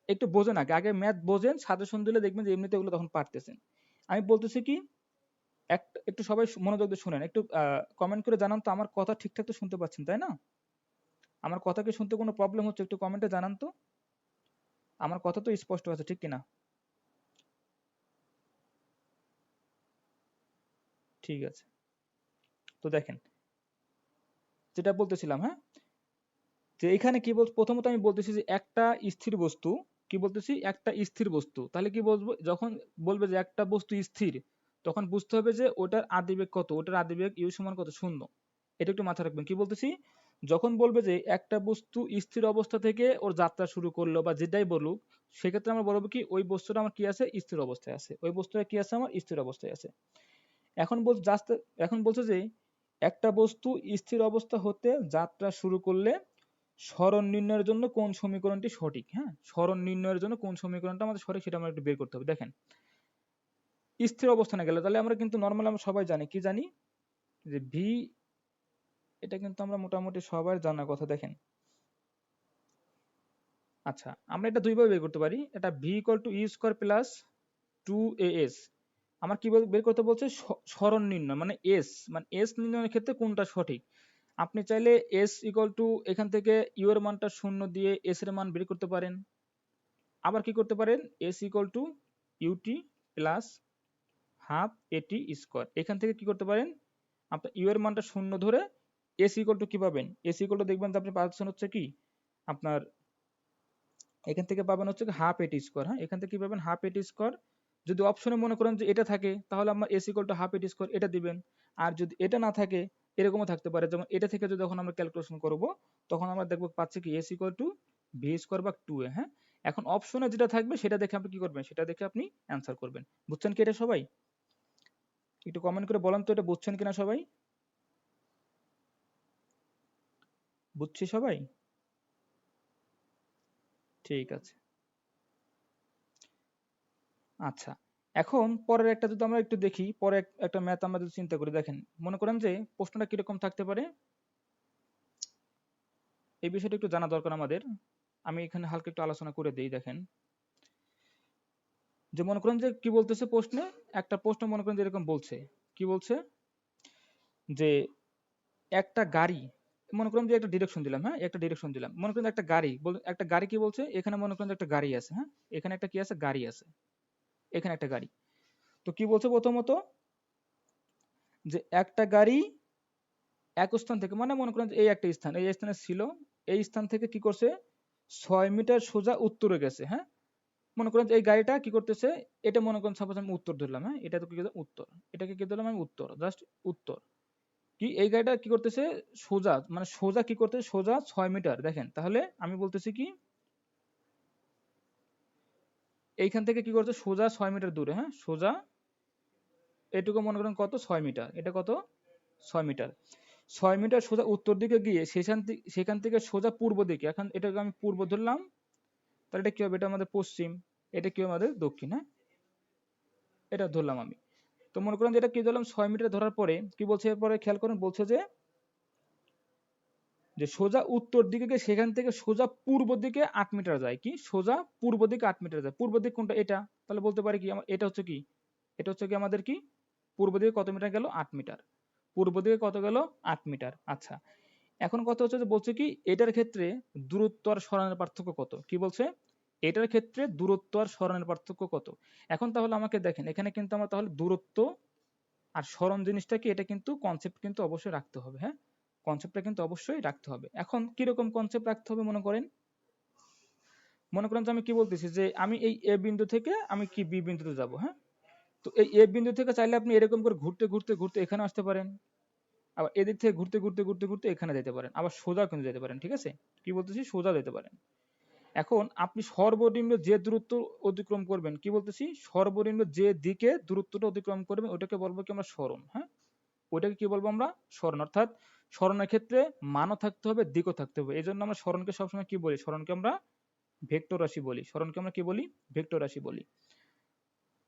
একটু বোঝেন, আগে আগে ম্যাথ বোঝেন, সাজেশন দিলে দেখবেন যে এমনিতে ওগুলো তখন পারতেছেন। আমি বলতেছি কি, একটু সবাই মনোযোগ দিয়ে শুনেন, একটু কমেন্ট করে জানান তো আমার কথা ঠিকঠাক তো শুনতে পাচ্ছেন, তাই না? আমার কথা কি শুনতে কোনো প্রবলেম হচ্ছে, একটু কমেন্টে জানান তো, আমার কথা তো স্পষ্ট আছে, ঠিক কিনা? ঠিক আছে, তো দেখেন যেটা বলতেছিলাম, হ্যাঁ, যে এখানে কি বল, প্রথমত আমি বলতেছি যে একটা স্থির বস্তু, কি বলতেছি, একটা স্থির বস্তু, তাহলে কি বলবো, যখন বলবে যে একটা বস্তু স্থির, তখন বুঝতে হবে যে ওটার আদিবেগ কত, ওটার আদিবেগ ইউ সমান কত, 0। এটা একটু মাথায় রাখবেন, কি বলতেছি, যখন বলবে যে একটা বস্তু স্থির অবস্থা থেকে ওর যাত্রা শুরু করলো, বা যেটাই বলুক, সেক্ষেত্রে আমরা বলবো কি, ওই বস্তুটা আমার কি আছে, স্থির অবস্থায় আছে, ওই বস্তুটা কি আছে, আমার স্থির অবস্থায় আছে। এখন বল জাস্ট, এখন বলছে যে একটা বস্তু স্থির অবস্থা হতে যাত্রা শুরু করলে সরণ নির্ণয়ের জন্য কোন সমীকরণটি সঠিক, হ্যাঁ, সরণ নির্ণয়ের জন্য কোন সমীকরণটা আমাদের সঠিক, সেটা আমরা একটু বের করতে হবে। দেখেন, স্থির অবস্থানে গেলে তাহলে আমরা কিন্তু নর্মাল আমরা সবাই জানি, কি জানি, যে ভি, এটা কিন্তু আমরা মোটামুটি সবার জানা কথা। দেখেন, আচ্ছা, আমরা এটা দুইভাবে বের করতে পারি, এটা v equal to you square plus 2as, আমার কি বের করতে বলছে, সরণ নির্ণয়, মানে এস, মানে এস নির্ণয়ের ক্ষেত্রে কোনটা সঠিক। আপনি চাইলে এস ইকুয়াল টু এখান থেকে ইউ এর মানটা 0 দিয়ে এস এর মান বের করতে পারেন, আবার কি করতে পারেন, s equal to u t plus half a t square, এখান থেকে কি করতে পারেন, আপনার ইউ এর মানটা 0 ধরে এস ইকুয়াল টু কি পাবেন, এস ইকুয়াল টু দেখবেন যে আপনি পাচ্ছেন হচ্ছে কি, আপনার এখান থেকে পাবেন হচ্ছে হাফ এটি স্কোয়ার, হ্যাঁ, এখান থেকে কি পাবেন, হাফ এটি স্কোয়ার। যদি অপশনে মনে করেন যে এটা থাকে, তাহলে আমরা S equal to half a t square এটা দিবেন, আর যদি এটা না থাকে, এরকমও থাকতে পারে, যেমন এটা থেকে যদি যখন আমরা ক্যালকুলেশন করব, তখন আমরা দেখবো পাচ্ছি কি s equal to V square বা 2a, হ্যাঁ। এখন অপশনে যেটা থাকবে সেটা দেখে আপনি কি করবেন, সেটা দেখে আপনি অ্যান্সার করবেন। বুঝছেন কি এটা সবাই? একটু কমেন্ট করে বলেন তো এটা বুঝছেন কিনা সবাই? বুঝছি সবাই? ঠিক আছে, আচ্ছা। এখন পরের একটা যদি আমরা একটু দেখি, পরে একটা ম্যাথ আমরা যদি চিন্তা করি, দেখেন, মনে করেন যে প্রশ্নটা কিরকম থাকতে পারে, এই বিষয়টা একটু জানা দরকার আমাদের। আমি এখানে হালকা একটু আলোচনা করে দিই, দেখেন, যে মনে করেন যে কি বলতেছে প্রশ্নে, একটা প্রশ্ন মনে করেন যে এরকম বলছে, কি বলছে যে একটা গাড়ি, মনে করেন যে একটা ডিরেকশন দিলাম, হ্যাঁ একটা ডিরেকশন দিলাম, মনে করেন একটা গাড়ি একটা গাড়ি কি বলছে, এখানে মনে করেন যে একটা গাড়ি আছে, হ্যাঁ এখানে একটা কি আছে, গাড়ি আছে, এখানে একটা গাড়ি। তো কি বলছে প্রথমত, যে একটা গাড়ি এক স্থান থেকে, মানে মনে করেন যে এই একটা স্থান, এই স্থানে ছিল, এই স্থান থেকে কি করছে 6 মিটার সোজা উত্তরে গেছে, হ্যাঁ মনে করেন যে এই গাড়িটা কি করতেছে, এটা মনে করেন সাপোজ আমি উত্তর ধরলাম, হ্যাঁ এটা তো কি ধরলাম উত্তর, এটাকে কি ধরলাম আমি উত্তর, জাস্ট উত্তর, কি এই গাড়িটা কি করতেছে সোজা, মানে সোজা কি করতেছে সোজা 6 মিটার, দেখেন তাহলে আমি বলতেছি কি এইখান থেকে কি করছে সোজা 6 মিটার দূরে, হ্যাঁ সোজা এটুকু মনে করেন কত 6 মিটার, এটা কত 6 মিটার, 6 মিটার সোজা উত্তর দিকে গিয়ে সেখান থেকে সোজা পূর্ব দিকে, এখন এটাকে আমি পূর্ব ধরলাম, তাহলে এটা কি হবে, এটা আমাদের পশ্চিম, এটা কি আমাদের দক্ষিণ, হ্যাঁ এটা ধরলাম আমি। তো মনে করেন যে এটা কি ধরলাম 6 মিটার ধরার পরে কি বলছে, এরপরে খেয়াল করেন বলছে যে সোজা উত্তর দিকে গিয়ে সেখান থেকে সোজা পূর্ব দিকে 8 মিটার যায়, কি সোজা পূর্ব দিকে 8 মিটার যায়, পূর্ব দিক কোনটা এটা, তাহলে বলতে পারি কি এটা হচ্ছে কি, এটা হচ্ছে কি আমাদের কি পূর্ব দিকে কত মিটার গেল 8 মিটার, পূর্ব দিকে কত গেল 8 মিটার। আচ্ছা এখন কথা হচ্ছে যে বলছে কি এটার ক্ষেত্রে দূরত্ব আর সরণের পার্থক্য কত, কি বলছে এটার ক্ষেত্রে দূরত্ব আর সরণের পার্থক্য কত। এখন তাহলে আমাকে দেখেন এখানে কিন্তু আমরা তাহলে দূরত্ব আর সরণ জিনিসটা কি, এটা কিন্তু কনসেপ্ট কিন্তু অবশ্যই রাখতে হবে, হ্যাঁ কনসেপ্টটা কিন্তু অবশ্যই রাখতে হবে। এখন কিরকম কনসেপ্ট রাখতে হবে, মনে করেন যে আমি কি বলতেছি যে আমি এই এ বিন্দু থেকে আমি কি বি বিন্দুতে যাব, হ্যাঁ তো এই এ বিন্দু থেকে চাইলে আপনি এরকম করে ঘুরতে ঘুরতে ঘুরতে এখানে আসতে পারেন, আবার এদিক থেকে ঘুরতে ঘুরতে ঘুরতে ঘুরতে এখানে যেতে পারেন, আবার সোজা কিন্তু যেতে পারেন, ঠিক আছে কি বলতেছি সোজা যেতে পারেন। এখন আপনি সর্বনিম্ন যে দূরত্ব অতিক্রম করবেন, কি বলতেছি সর্বনিম্ন যে দিকে দূরত্বটা অতিক্রম করবেন ওটাকে বলবো কি আমরা সরণ, হ্যাঁ ওটাকে কি বলবো আমরা সরণ, অর্থাৎ সরণের ক্ষেত্রে মানও থাকতে হবে দিকও থাকতে হবে, এই জন্য আমরা সরণকে সবসময় কি বলি, সরণকে আমরা ভেক্টর রাশি বলি, সরণকে আমরা কি বলি ভেক্টর রাশি বলি।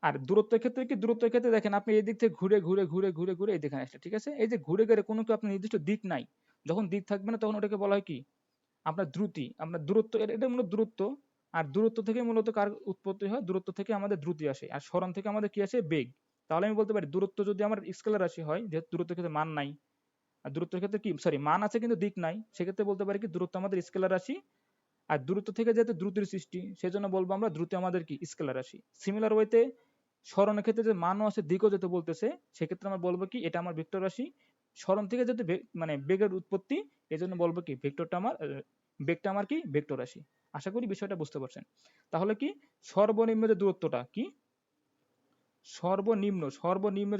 আর দূরত্বের ক্ষেত্রে কি, দূরত্বের ক্ষেত্রে দেখেন আপনি এই দিক থেকে ঘুরে ঘুরে ঘুরে ঘুরে ঘুরে এই দিকে আসলে, ঠিক আছে এই যে ঘুরে ঘুরে কোনো কি আপনার নির্দিষ্ট দিক নাই, যখন দিক থাকবে না তখন ওটাকে বলা হয় কি আপনার দ্রুতি, আপনার দূরত্ব, এটা মূলত দূরত্ব। আর দূরত্ব থেকে মূলত কার উৎপত্তি হয়, দূরত্ব থেকে আমাদের দ্রুতি আসে, আর সরণ থেকে আমাদের কি আসে বেগ। তাহলে আমি বলতে পারি দূরত্ব যদি আমার স্কেলার রাশি হয়, যেহেতু দূরত্বের ক্ষেত্রে মান নাই, আর দূরত্বের ক্ষেত্রে কি সরি মান আছে কিন্তু দিক নাই, সেক্ষেত্রে বলতে পারি কি দূরত্ব আমাদের স্কেলার রাশি। আর দূরত্ব থেকে যেহেতু দ্রুতির সৃষ্টি সেজন্য বলবো আমরা দ্রুতি আমাদের কি স্কেলার রাশি। সিমিলার ওয়েতে সরণের ক্ষেত্রে যে মানও আছে দিকও যেহেতু বলতেছে, সেক্ষেত্রে আমরা বলবো কি এটা আমার ভেক্টর রাশি। সরণ থেকে যেহেতু মানে বেগের উৎপত্তি, এই জন্য বলবো কি ভেক্টরটা আমার বেগটা আমার কি ভেক্টর রাশি। আশা করি বিষয়টা বুঝতে পারছেন। তাহলে কি সর্বনিম্ন যে দূরত্বটা কি, সর্বনিম্ন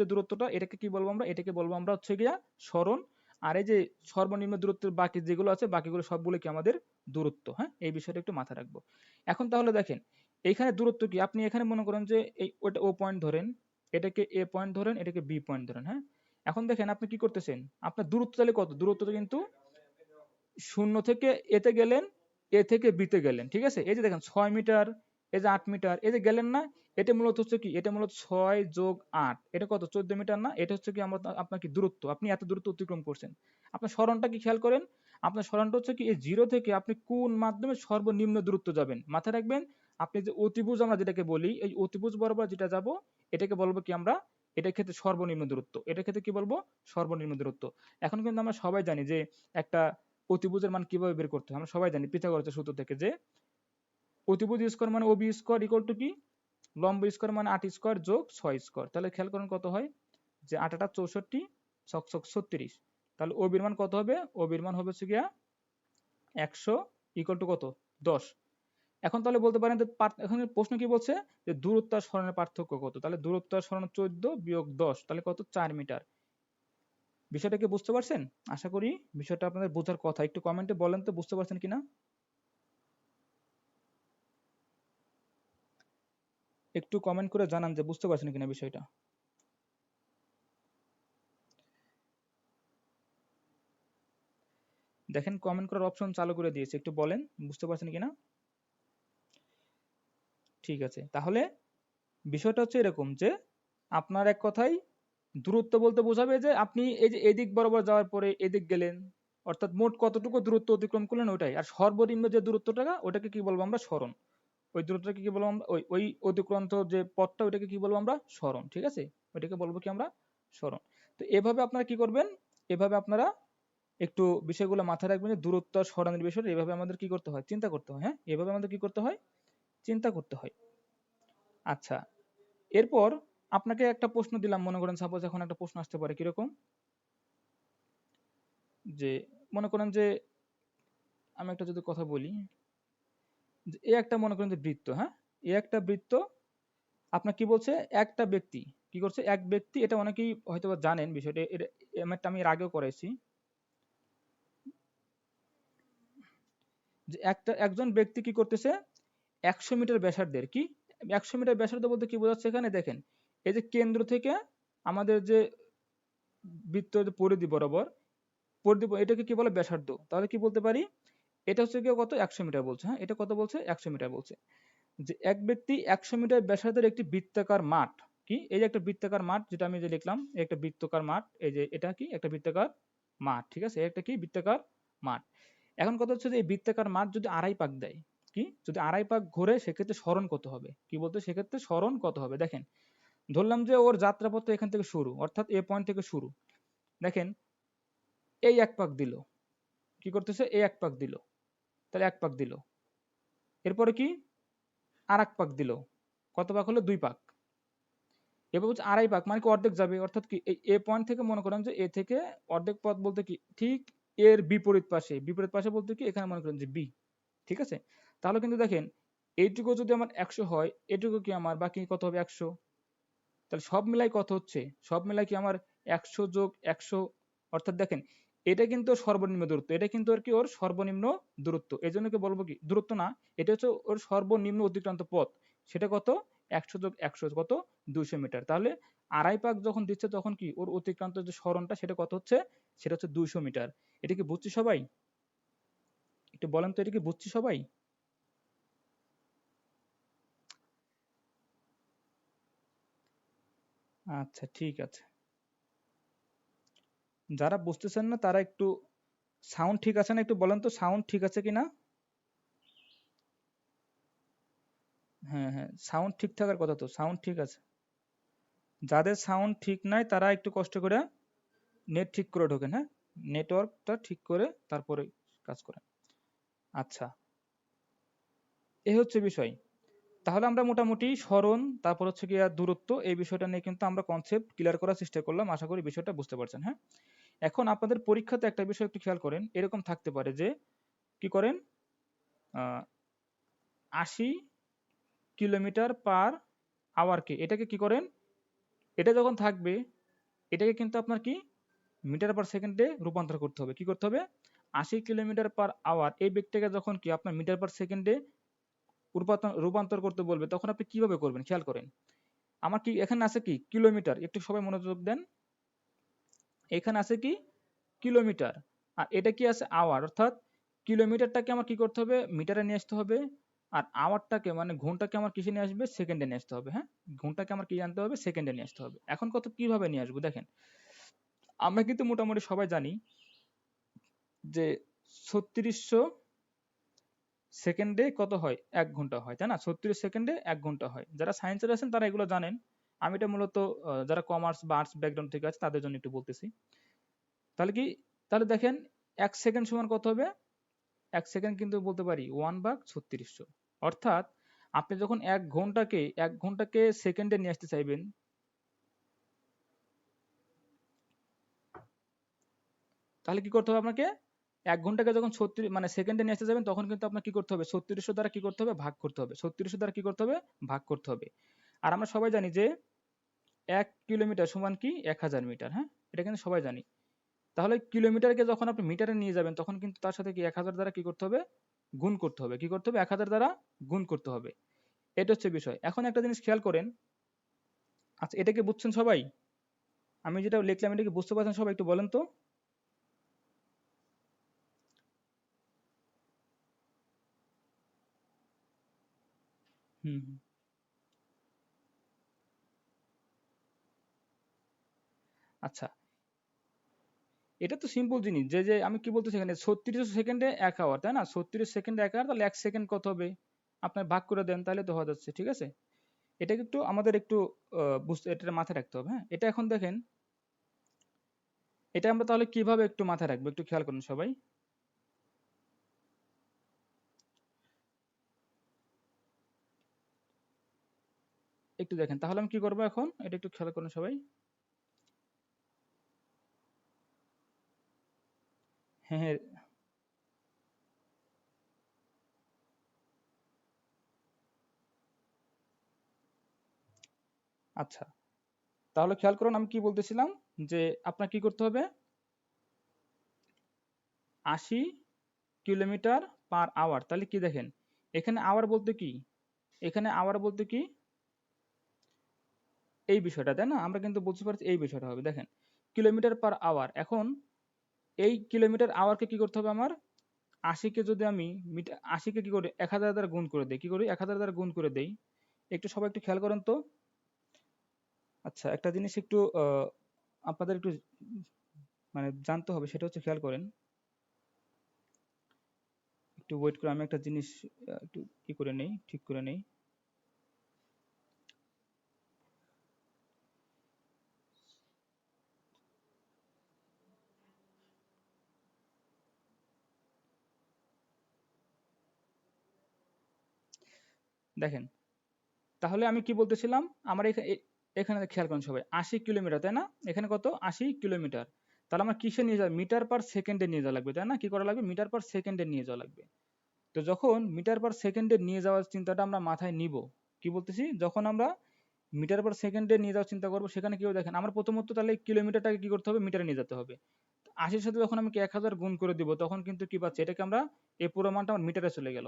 যে দূরত্বটা এটাকে কি বলবো আমরা, এটাকে বলবো আমরা হচ্ছে গিয়া সরণ। আর এই যে সর্বনিম্ন দূরত্বের বাকি যেগুলো আছে বাকিগুলো সবগুলো কি আমাদের দূরত্ব, হ্যাঁ এই বিষয়টা একটু মাথায় রাখবো। এখন তাহলে দেখেন এইখানে দূরত্ব কি, আপনি এখানে মনে করেন যে এই ওটা ও পয়েন্ট ধরেন, এটাকে এ পয়েন্ট ধরেন, এটাকে বি পয়েন্ট ধরেন, হ্যাঁ এখন দেখেন আপনি কি করতেছেন, আপনার দূরত্ব তাহলে কত, দূরত্বটা কিন্তু 0 থেকে এতে গেলেন, এ থেকে বিতে গেলেন, ঠিক আছে এই যে দেখেন 6 মিটার, এই যে 8 মিটার, এই যে গেলেন না, এটা মূলত হচ্ছে কি, এটা মূলত 6 + 8 এটা কত 14 মিটার না, এটা হচ্ছে কি আমরা আপনার কি দূরত্ব, আপনি এত দূরত্ব অতিক্রম করছেন। আপনার সরণটা কি খেয়াল করেন, আপনার সরণটা হচ্ছে কি এই 0 থেকে আপনি কোন মাধ্যমে সর্বনিম্ন দূরত্ব যাবেন, মাথায় রাখবেন। আপনি যে অতিভুজ আমরা যেটাকে বলি, এই অতিভুজ বরাবর যেটা যাব এটাকে বলবো কি আমরা, এটার ক্ষেত্রে সর্বনিম্ন দূরত্ব, এটার ক্ষেত্রে কি বলবো সর্বনিম্ন দূরত্ব। এখন কিন্তু আমরা সবাই জানি যে একটা অতিভুজের মান কিভাবে বের করতে হয়, আমরা সবাই জানি পিথাগোরাসের সূত্র থেকে যে অতিভুজ স্কয়ার মানে ওবি স্কয়ার ইকুয়াল টু কি লম্ব স্কয়ার মানে 8 স্কয়ার যোগ 6 স্কয়ার। তাহলে খেয়াল করেন কত হয়, যে 8 8 64 ছক ছক 36, তাহলে ওবির মান কত হবে, ওবির মান হবে হচ্ছে গিয়া 100 ইকুয়াল টু কত 10। এখন তাহলে বলতে পারেন যে এখন প্রশ্ন কি বলছে যে দূরত্ব আর সরণের পার্থক্য কত, তাহলে দূরত্ব আর সরণ 14 বিয়োগ 10 তাহলে কত 4 মিটার। বিষয়টা কি বুঝতে পারছেন, আশা করি বিষয়টা আপনাদের বোঝার কথা, একটু কমেন্টে বলেন তো বুঝতে পারছেন কিনা, একটু কমেন্ট করে জানান যে বুঝতে পারছেন কিনা বিষয়টা। দেখেন কমেন্ট করার অপশন চালু করে দিয়েছে, একটু বলেন বুঝতে পারছেন কিনা। ঠিক আছে, তাহলে বিষয়টা হচ্ছে এরকম যে আপনার এক কথায় দূরত্ব বলতে বোঝাবে যে আপনি এই যে এদিক বরাবর যাওয়ার পরে এদিক গেলেন, অর্থাৎ মোট কতটুকু দূরত্ব অতিক্রম করলেন ওটাই। আর সর্বনিম্ন যে দূরত্বটা ওটাকে কি বলবো আমরা সরণ, ওই দূরত্বটাকে কি বলবো আমরা, ওই ওই অতিক্রান্ত যে পথটা ওইটাকে কি বলবো আমরা, সরণ। ঠিক আছে, ওইটাকে বলবো কি আমরা, সরণ। তো এভাবে আপনারা কি করবেন, এভাবে আপনারা একটু বিষয়গুলো মাথায় রাখবেন যে দূরত্ব আর সরণের বিষয়টা এভাবে আমাদের কি করতে হয়, চিন্তা করতে হয়। হ্যাঁ, এভাবে আমাদের কি করতে হয়, চিন্তা করতে হয়। আচ্ছা, এরপর আপনাকে একটা প্রশ্ন দিলাম, মনে করেন সাপোজ এখন একটা প্রশ্ন আসতে পারে কিরকম, যে মনে করেন যে আমি একটা যদি কথা বলি, যে এ একটা মনে করেন যে বৃত্ত, হ্যাঁ, এ একটা বৃত্ত, আপনার কি বলছে, একটা ব্যক্তি কি করছে, এক ব্যক্তি, এটা অনেকেই হয়তো বা জানেন বিষয়টা, এটা এমনটা আমি এর আগেও করাইছি, যে একজন ব্যক্তি কি করতেছে 100 মিটার ব্যাসার্ধের কি, 100 মিটার ব্যাসার্ধ বলতে কি বোঝাচ্ছে এখানে দেখেন, এই যে কেন্দ্র থেকে আমাদের যে বৃত্ত যে পরিধি বরাবর, পরিধি এটাকে কি বলে, ব্যাসার্ধ। তাহলে কি বলতে পারি, এটা হচ্ছে কি কত, 100 মিটার বলছে। হ্যাঁ, এটা কত বলছে, 100 মিটার বলছে। যে এক ব্যক্তি 100 মিটার ব্যাসার্ধের একটি বৃত্তাকার মাঠ, কি এই যে একটা বৃত্তাকার মাঠ, যেটা আমি যে লিখলাম এই একটা বৃত্তাকার মাঠ, এই যে এটা কি একটা বৃত্তাকার মাঠ, ঠিক আছে, একটা কি বৃত্তাকার মাঠ। এখন কথা হচ্ছে যে এই বৃত্তাকার মাঠ যদি আড়াই পাক দেয়, কি যদি আড়াই পাক ঘোরে, সেক্ষেত্রে সরণ কত হবে, কি বলতে, সেক্ষেত্রে সরণ কত হবে। দেখেন, ধরলাম যে ওর যাত্রাপথ এখান থেকে শুরু, অর্থাৎ এ পয়েন্ট থেকে শুরু, দেখেন এই এক পাক দিল, কি করতেছে, এই এক পাক দিল, তাহলে এক পাক দিল, এরপরে কি আর এক পাক দিল, কত পাক হলো, দুই পাক। এবার হচ্ছে আড়াই পাক, মানে কি অর্ধেক যাবে, অর্থাৎ কি এই এ পয়েন্ট থেকে মনে করেন যে এ থেকে অর্ধেক পথ বলতে কি ঠিক এর বিপরীত পাশে, বিপরীত পাশে বলতে কি এখানে মনে করেন যে বি, ঠিক আছে। তাহলে কিন্তু দেখেন, এইটুকু যদি আমার 100 হয়, এটুকু কি আমার বাকি কত হবে, 100। তাহলে সব মিলাই কত হচ্ছে, সব মিলাই কি আমার 100 যোগ 100, অর্থাৎ দেখেন এটা কিন্তু ওর সর্বনিম্ন দূরত্ব, এটা কিন্তু আর কি ওর সর্বনিম্ন দূরত্ব, এই জন্য কি বলবো, কি দূরত্ব না, এটা হচ্ছে ওর সর্বনিম্ন অতিক্রান্ত পথ। সেটা কত, 100 যোগ 100 কত, 200 মিটার। তাহলে আড়াই পাক যখন দিচ্ছে তখন কি ওর অতিক্রান্ত যে সরণটা সেটা কত হচ্ছে, সেটা হচ্ছে 200 মিটার। এটা কি বুঝছি সবাই, একটু বলেন তো, এটা কি বুঝছি সবাই? আচ্ছা, ঠিক আছে। যারা বুঝতেছেন না তারা একটু, সাউন্ড ঠিক আছে না, একটু বলেন তো সাউন্ড ঠিক আছে কিনা। হ্যাঁ হ্যাঁ, সাউন্ড ঠিক থাকার কথা, তো সাউন্ড ঠিক আছে। যাদের সাউন্ড ঠিক নাই তারা একটু কষ্ট করে নেট ঠিক করে ঢোকেন, হ্যাঁ, নেটওয়ার্কটা ঠিক করে তারপরে কাজ করেন। আচ্ছা, এই হচ্ছে বিষয়। তাহলে আমরা মোটামুটি সরণ, তারপর হচ্ছে গিয়া দূরত্ব, এই বিষয়টা নিয়ে কিন্তু আমরা কনসেপ্ট ক্লিয়ার করার চেষ্টা করলাম, আশা করি বিষয়টা বুঝতে পারছেন। হ্যাঁ, এখন আপনাদের পরীক্ষাতে একটা বিষয় একটু খেয়াল করেন, এরকম থাকতে পারে যে কি করেন, 80 কিলোমিটার পার আওয়ারকে এটাকে কি করেন, এটা যখন থাকবে এটাকে কিন্তু আপনার কি মিটার পার সেকেন্ডে রূপান্তর করতে হবে, কি করতে হবে, 80 কিলোমিটার পার আওয়ার, এই বেগটাকে যখন কি আপনার মিটার পার সেকেন্ডে রূপান্তর করতে বলবে, তখন আপনি কিভাবে করবেন খেয়াল করেন। আমার কি এখানে আছে কি কিলোমিটার, একটু সবাই মনোযোগ দেন, এখানে আছে কি কিলোমিটার, আর এটা কি আছে আওয়ার, অর্থাৎ কিলোমিটারটাকে আমার কি করতে হবে, মিটারে নিয়ে আসতে হবে, আর আওয়ারটাকে মানে ঘন্টাকে আমার কিসে নিয়ে আসবে, সেকেন্ডে নিয়ে আসতে হবে। হ্যাঁ, ঘন্টাকে আমার কি আনতে হবে, সেকেন্ডে নিয়ে আসতে হবে। এখন কত কিভাবে নিয়ে আসবো দেখেন, আমরা কিন্তু মোটামুটি সবাই জানি যে 3600 সেকেন্ডে কত হয়, 1 ঘন্টা হয়, তাই না, 36 সেকেন্ডে 1 ঘন্টা হয়। যারা সায়েন্সের আছেন তারা এগুলো জানেন, আমি এটা মূলত যারা কমার্স বা আর্টস ব্যাকগ্রাউন্ড থেকে আছে তাদের জন্য একটু বলতেছি। তাহলে কি, তাহলে দেখেন 1 সেকেন্ড সমান কত হবে, 1 সেকেন্ড কিন্তু বলতে পারি 1/3600। অর্থাৎ আপনি যখন 1 ঘন্টাকে সেকেন্ডে নিয়ে আসতে চাইবেন, তাহলে কি করতে হবে আপনাকে, 1 ঘন্টাকে যখন 36 মানে সেকেন্ডে নিয়ে আসতে যাবেন, তখন কিন্তু আপনার কি করতে হবে, 3600 দ্বারা কি করতে হবে, ভাগ করতে হবে, 3600 দ্বারা কি করতে হবে, ভাগ করতে হবে। আর আমরা সবাই জানি যে 1 কিলোমিটার সমান কি 1000 মিটার, হ্যাঁ, এটা কিন্তু সবাই জানি। তাহলে কিলোমিটারকে যখন আপনি মিটারে নিয়ে যাবেন, তখন কিন্তু তার সাথে কি 1000 দ্বারা কি করতে হবে, গুণ করতে হবে, কি করতে হবে, 1000 দ্বারা গুণ করতে হবে। এটা হচ্ছে বিষয়। এখন একটা জিনিস খেয়াল করেন, আচ্ছা এটা কি বুঝছেন সবাই, আমি যেটা লিখলাম এটা কি বুঝতে পারছেন সবাই, একটু বলেন তো। হুম হুম। আচ্ছা, এটা তো সিম্পল জিনিস, যে আমি কি বলতেছি এখানে 3600 সেকেন্ডে 1 আওয়ার, তাই না, 36 সেকেন্ডে 1 আওয়ার, তাহলে 1 সেকেন্ড কত হবে, আপনার ভাগ করে দেন, তাহলে তো হয়ে যাচ্ছে, ঠিক আছে। এটা একটু আমাদের একটু বুঝতে, এটা মাথায় রাখতে হবে, হ্যাঁ। এটা এখন দেখেন, এটা আমরা তাহলে কিভাবে একটু মাথায় রাখবো, একটু খেয়াল করুন সবাই। একটু দেখেন তাহলে আমি কি করবো এখন, এটা একটু খেয়াল করুন সবাই। হ্যাঁ হ্যাঁ, আচ্ছা, তাহলে খেয়াল করুন আমি কি বলতেছিলাম, যে আপনার কি করতে হবে, 80 কিলোমিটার পার আওয়ার। তাহলে কি দেখেন, এখানে আওয়ার বলতে কি, এখানে আওয়ার বলতে কি, এই বিষয়টা, তাই না? আমরা কিন্তু বুঝতে পারছি এই বিষয়টা হবে, দেখেন কিলোমিটার পার আওয়ার। এখন এই কিলোমিটার আওয়ারকে কি করতে হবে আমার, 80কে যদি আমি মিটার, 80কে কি করি 1000 দ্বারা গুণ করে দেই, কি করি 1000 দ্বারা গুণ করে দেই। একটু সবাই একটু খেয়াল করেন তো। আচ্ছা, একটা জিনিস একটু আপনাদের একটু মানে জানতে হবে, সেটা হচ্ছে খেয়াল করেন, একটু ওয়েট করে, আমি একটা জিনিস একটু কি করে নেই, ঠিক করে নেই। দেখেন, তাহলে আমি কি বলতেছিলাম, আমার এখানে খেয়াল করেন সবাই, 80 কিলোমিটার, তাই না? এখানে কত, 80 কিলোমিটার। তাহলে আমার কিসে নিয়ে যাবে, মিটার পার সেকেন্ডে নিয়ে যাওয়া লাগবে, তাই না? কি করা লাগবে, মিটার পার সেকেন্ডে নিয়ে যাওয়া লাগবে। তো যখন মিটার পার সেকেন্ডে নিয়ে যাওয়ার চিন্তাটা আমরা মাথায় নিব, কি বলতেছি, যখন আমরা মিটার পার সেকেন্ডে নিয়ে যাওয়ার চিন্তা করবো, সেখানে কি হবে দেখেন, আমার প্রথমত তাহলে কিলোমিটারটাকে কি করতে হবে, মিটারে নিয়ে যেতে হবে। 80-র সাথে যখন আমি 1000 গুণ করে দিব, তখন কিন্তু কি পাচ্ছি, এটাকে আমরা, এই পুরো মানটা আমার মিটারে চলে গেল।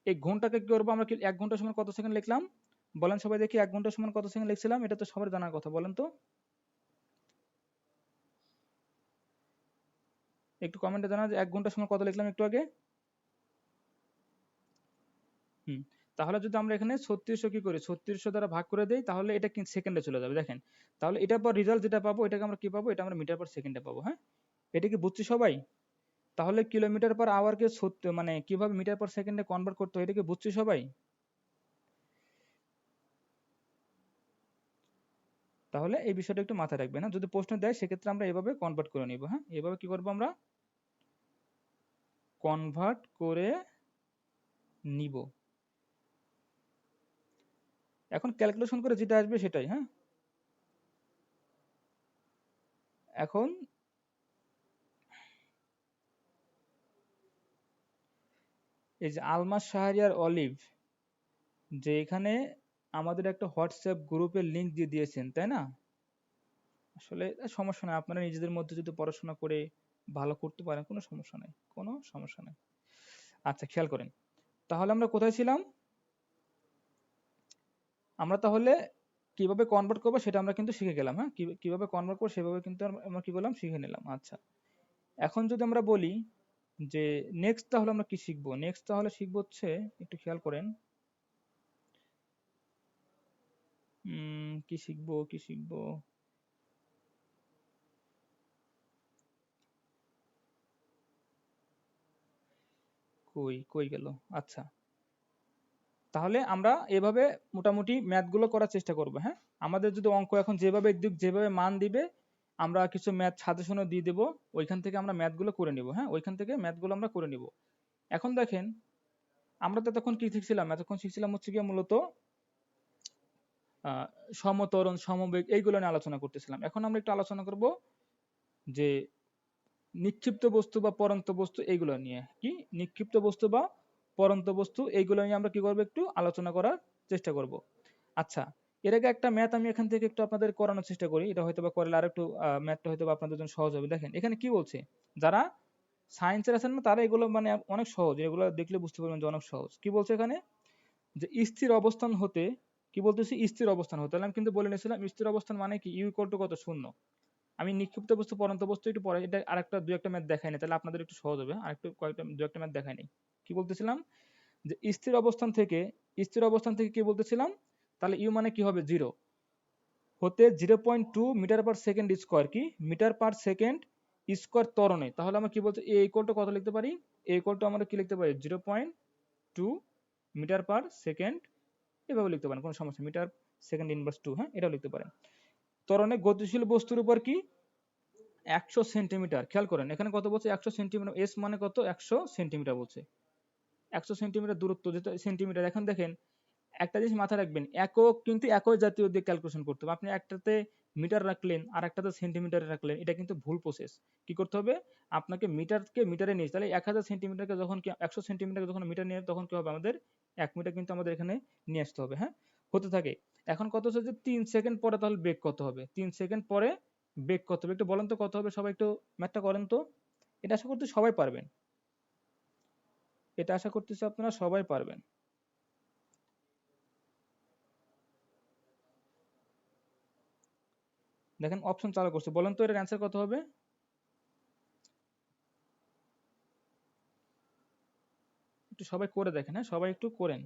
এই ঘন্টাকে কি করবো আমরা, কি 1 ঘন্টা সমান কত সেকেন্ড লিখলাম, বলেন সবাই দেখি, 1 ঘন্টা সমান কত সেকেন্ড লিখছিলাম, এটা তো সবার জানার কথা, বলেন তো, একটু কমেন্টে জানা যে 1 ঘন্টা সমান কত লিখলাম একটু আগে। হুম, তাহলে যদি আমরা এখানে 3600 কি করি, 3600 দ্বারা ভাগ করে দেই, তাহলে এটা কি সেকেন্ডে চলে যাবে, দেখেন। তাহলে এটার পর রেজাল্ট যেটা পাবো, এটাকে আমরা কি পাবো, এটা আমরা মিটার পার সেকেন্ডে পাবো, হ্যাঁ। এটা কি বুঝছি সবাই? তাহলে কিলোমিটার পার আওয়ারকে মানে কিভাবে মিটার পার সেকেন্ডে কনভার্ট করতে হয়, এটা কি বুঝছি সবাই? তাহলে এই বিষয়টা একটু মাথায় রাখবেন, হ্যাঁ। যদি প্রশ্ন দেয় সেক্ষেত্রে আমরা এভাবে কনভার্ট করে নিব, হ্যাঁ। এভাবে কি করবো আমরা, কনভার্ট করে নিব। এখন ক্যালকুলেশন করে যেটা আসবে সেটাই, হ্যাঁ। এখন এই যে আলমাস শাহরিয়ার অলিভ, যে এখানে আমাদের একটা হোয়াটসঅ্যাপ গ্রুপের লিংক দিয়ে দিয়েছেন, তাই না? আসলে সমস্যা নাই, আপনারা নিজেদের মধ্যে যদি পড়াশোনা করে ভালো করতে পারেন, কোনো সমস্যা নাই, কোনো সমস্যা নাই। আচ্ছা, খেয়াল করেন, তাহলে আমরা কোথায় ছিলাম, আমরা তাহলে কিভাবে কনভার্ট করবো সেটা আমরা কিন্তু শিখে গেলাম, হ্যাঁ। কিভাবে কনভার্ট করবো সেভাবে কিন্তু আমরা কি করলাম, শিখে নিলাম। আচ্ছা, এখন যদি আমরা বলি যে নেক্সট, তাহলে আমরা কি শিখবো, নেক্সট তাহলে শিখবো হচ্ছে, একটু খেয়াল করেন, কি শিখবো, কি শিখবো, কই কই গেল, আচ্ছা, তাহলে আমরা এভাবে মোটামুটি ম্যাথগুলো করার চেষ্টা করব, হ্যাঁ। আমাদের যদি অঙ্ক এখন যেভাবে দিক, যেভাবে মান দিবে, আমরা কিছু ম্যাথ সাজেশনও দিয়ে দেবো, ওইখান থেকে আমরা ম্যাথগুলো করে নিব, হ্যাঁ। ওইখান থেকে ম্যাথগুলো আমরা করে নিব। এখন দেখেন, আমরা তো তখন কি শিখছিলাম, এতক্ষণ শিখছিলাম হচ্ছে গিয়ে মূলত আহ সমত্বরণ, সমবেগ, এইগুলো নিয়ে আলোচনা করতেছিলাম। এখন আমরা একটু আলোচনা করব যে নিক্ষিপ্ত বস্তু বা পরন্ত বস্তু, এইগুলো নিয়ে, কি নিক্ষিপ্ত বস্তু বা পরন্ত বস্তু, এইগুলো নিয়ে আমরা কি করবো, একটু আলোচনা করার চেষ্টা করব। আচ্ছা, এর আগে একটা ম্যাথ আমি এখান থেকে একটু আপনাদের করানোর চেষ্টা করি, এটা হয়তো বা করলে আর একটু ম্যাথটা হয়তো বা আপনাদের জন্য সহজ হবে। দেখেন এখানে কি বলছে, যারা সায়েন্সের আছেন না, তারা এগুলো মানে অনেক সহজ, এগুলো দেখলে বুঝতে পারবেন যে অনেক সহজ। কি বলছে এখানে, যে স্থির অবস্থান হতে, কি বলতেছি, স্থির অবস্থান হতে, তাহলে আমি কিন্তু বলে নিয়েছিলাম স্থির অবস্থান মানে কি, ইউ ইকুয়াল টু কত, শূন্য। আমি নিক্ষিপ্ত বস্তু পরন্ত বস্তু একটু পরে, এটা আরেকটা দুই একটা ম্যাথ দেখাই নাই, তাহলে আপনাদের একটু সহজ হবে, আরেকটু কয়েকটা দু একটা ম্যাথ দেখাই নাই। কি বলতেছিলাম, যে স্থির অবস্থান থেকে, স্থির অবস্থান থেকে কি বলতেছিলাম, তাহলে ইউ মানে কি হবে, জিরো, হতে 0.2 মিটার পার সেকেন্ড স্কোয়ার, কি মিটার পার সেকেন্ড স্কোয়ার ত্বরণে, তাহলে আমরা কি বলতে, এ ইকুয়াল টু কত লিখতে পারি, এ ইকুয়াল টু আমরা কি লিখতে পারি, 0.2 মিটার পার সেকেন্ড, এভাবে লিখতে পারেন, কোনো সমস্যা, মিটার সেকেন্ড ইনভার্স 2, হ্যাঁ, এটাও লিখতে পারেন। ত্বরণে গতিশীল বস্তুর উপর কি 100 সেন্টিমিটার, খেয়াল করেন এখানে কত বলছে 100 সেন্টিমিটার, এস মানে কত 100 সেন্টিমিটার বলছে, 100 সেন্টিমিটার দূরত্ব, যেটা সেন্টিমিটার। এখন দেখেন একটা জিনিস মাথায় রাখবেন, একক কিন্তু একই জাতীয় দিয়ে ক্যালকুলেশন করতে হবে। আপনি একটাতে মিটার রাখলেন আর একটাতে সেন্টিমিটারে রাখলেন, এটা কিন্তু ভুল প্রসেস। কি করতে হবে, আপনাকে মিটারকে মিটারে নিয়ে, তাহলে 1000 সেন্টিমিটারকে যখন কি 100 সেন্টিমিটারকে যখন মিটার নিয়ে, তখন কি হবে আমাদের 1 মিটার কিন্তু আমাদের এখানে নিয়ে আসতে হবে, হ্যাঁ, হতে থাকে। এখন কত হচ্ছে যে 3 সেকেন্ড পরে তাহলে বেগ কত হবে, 3 সেকেন্ড পরে বেগ কত হবে একটু বলেন তো, কত হবে সবাই একটু ম্যাথটা করেন তো। এটা আশা করতে সবাই পারবেন, এটা আশা করতেছি আপনারা সবাই পারবেন। দেখেন অপশন চালু করছে, বলেন তো এটার অ্যান্সার কত হবে। একটু সবাই করে দেখেন, হ্যাঁ, সবাই একটু করেন।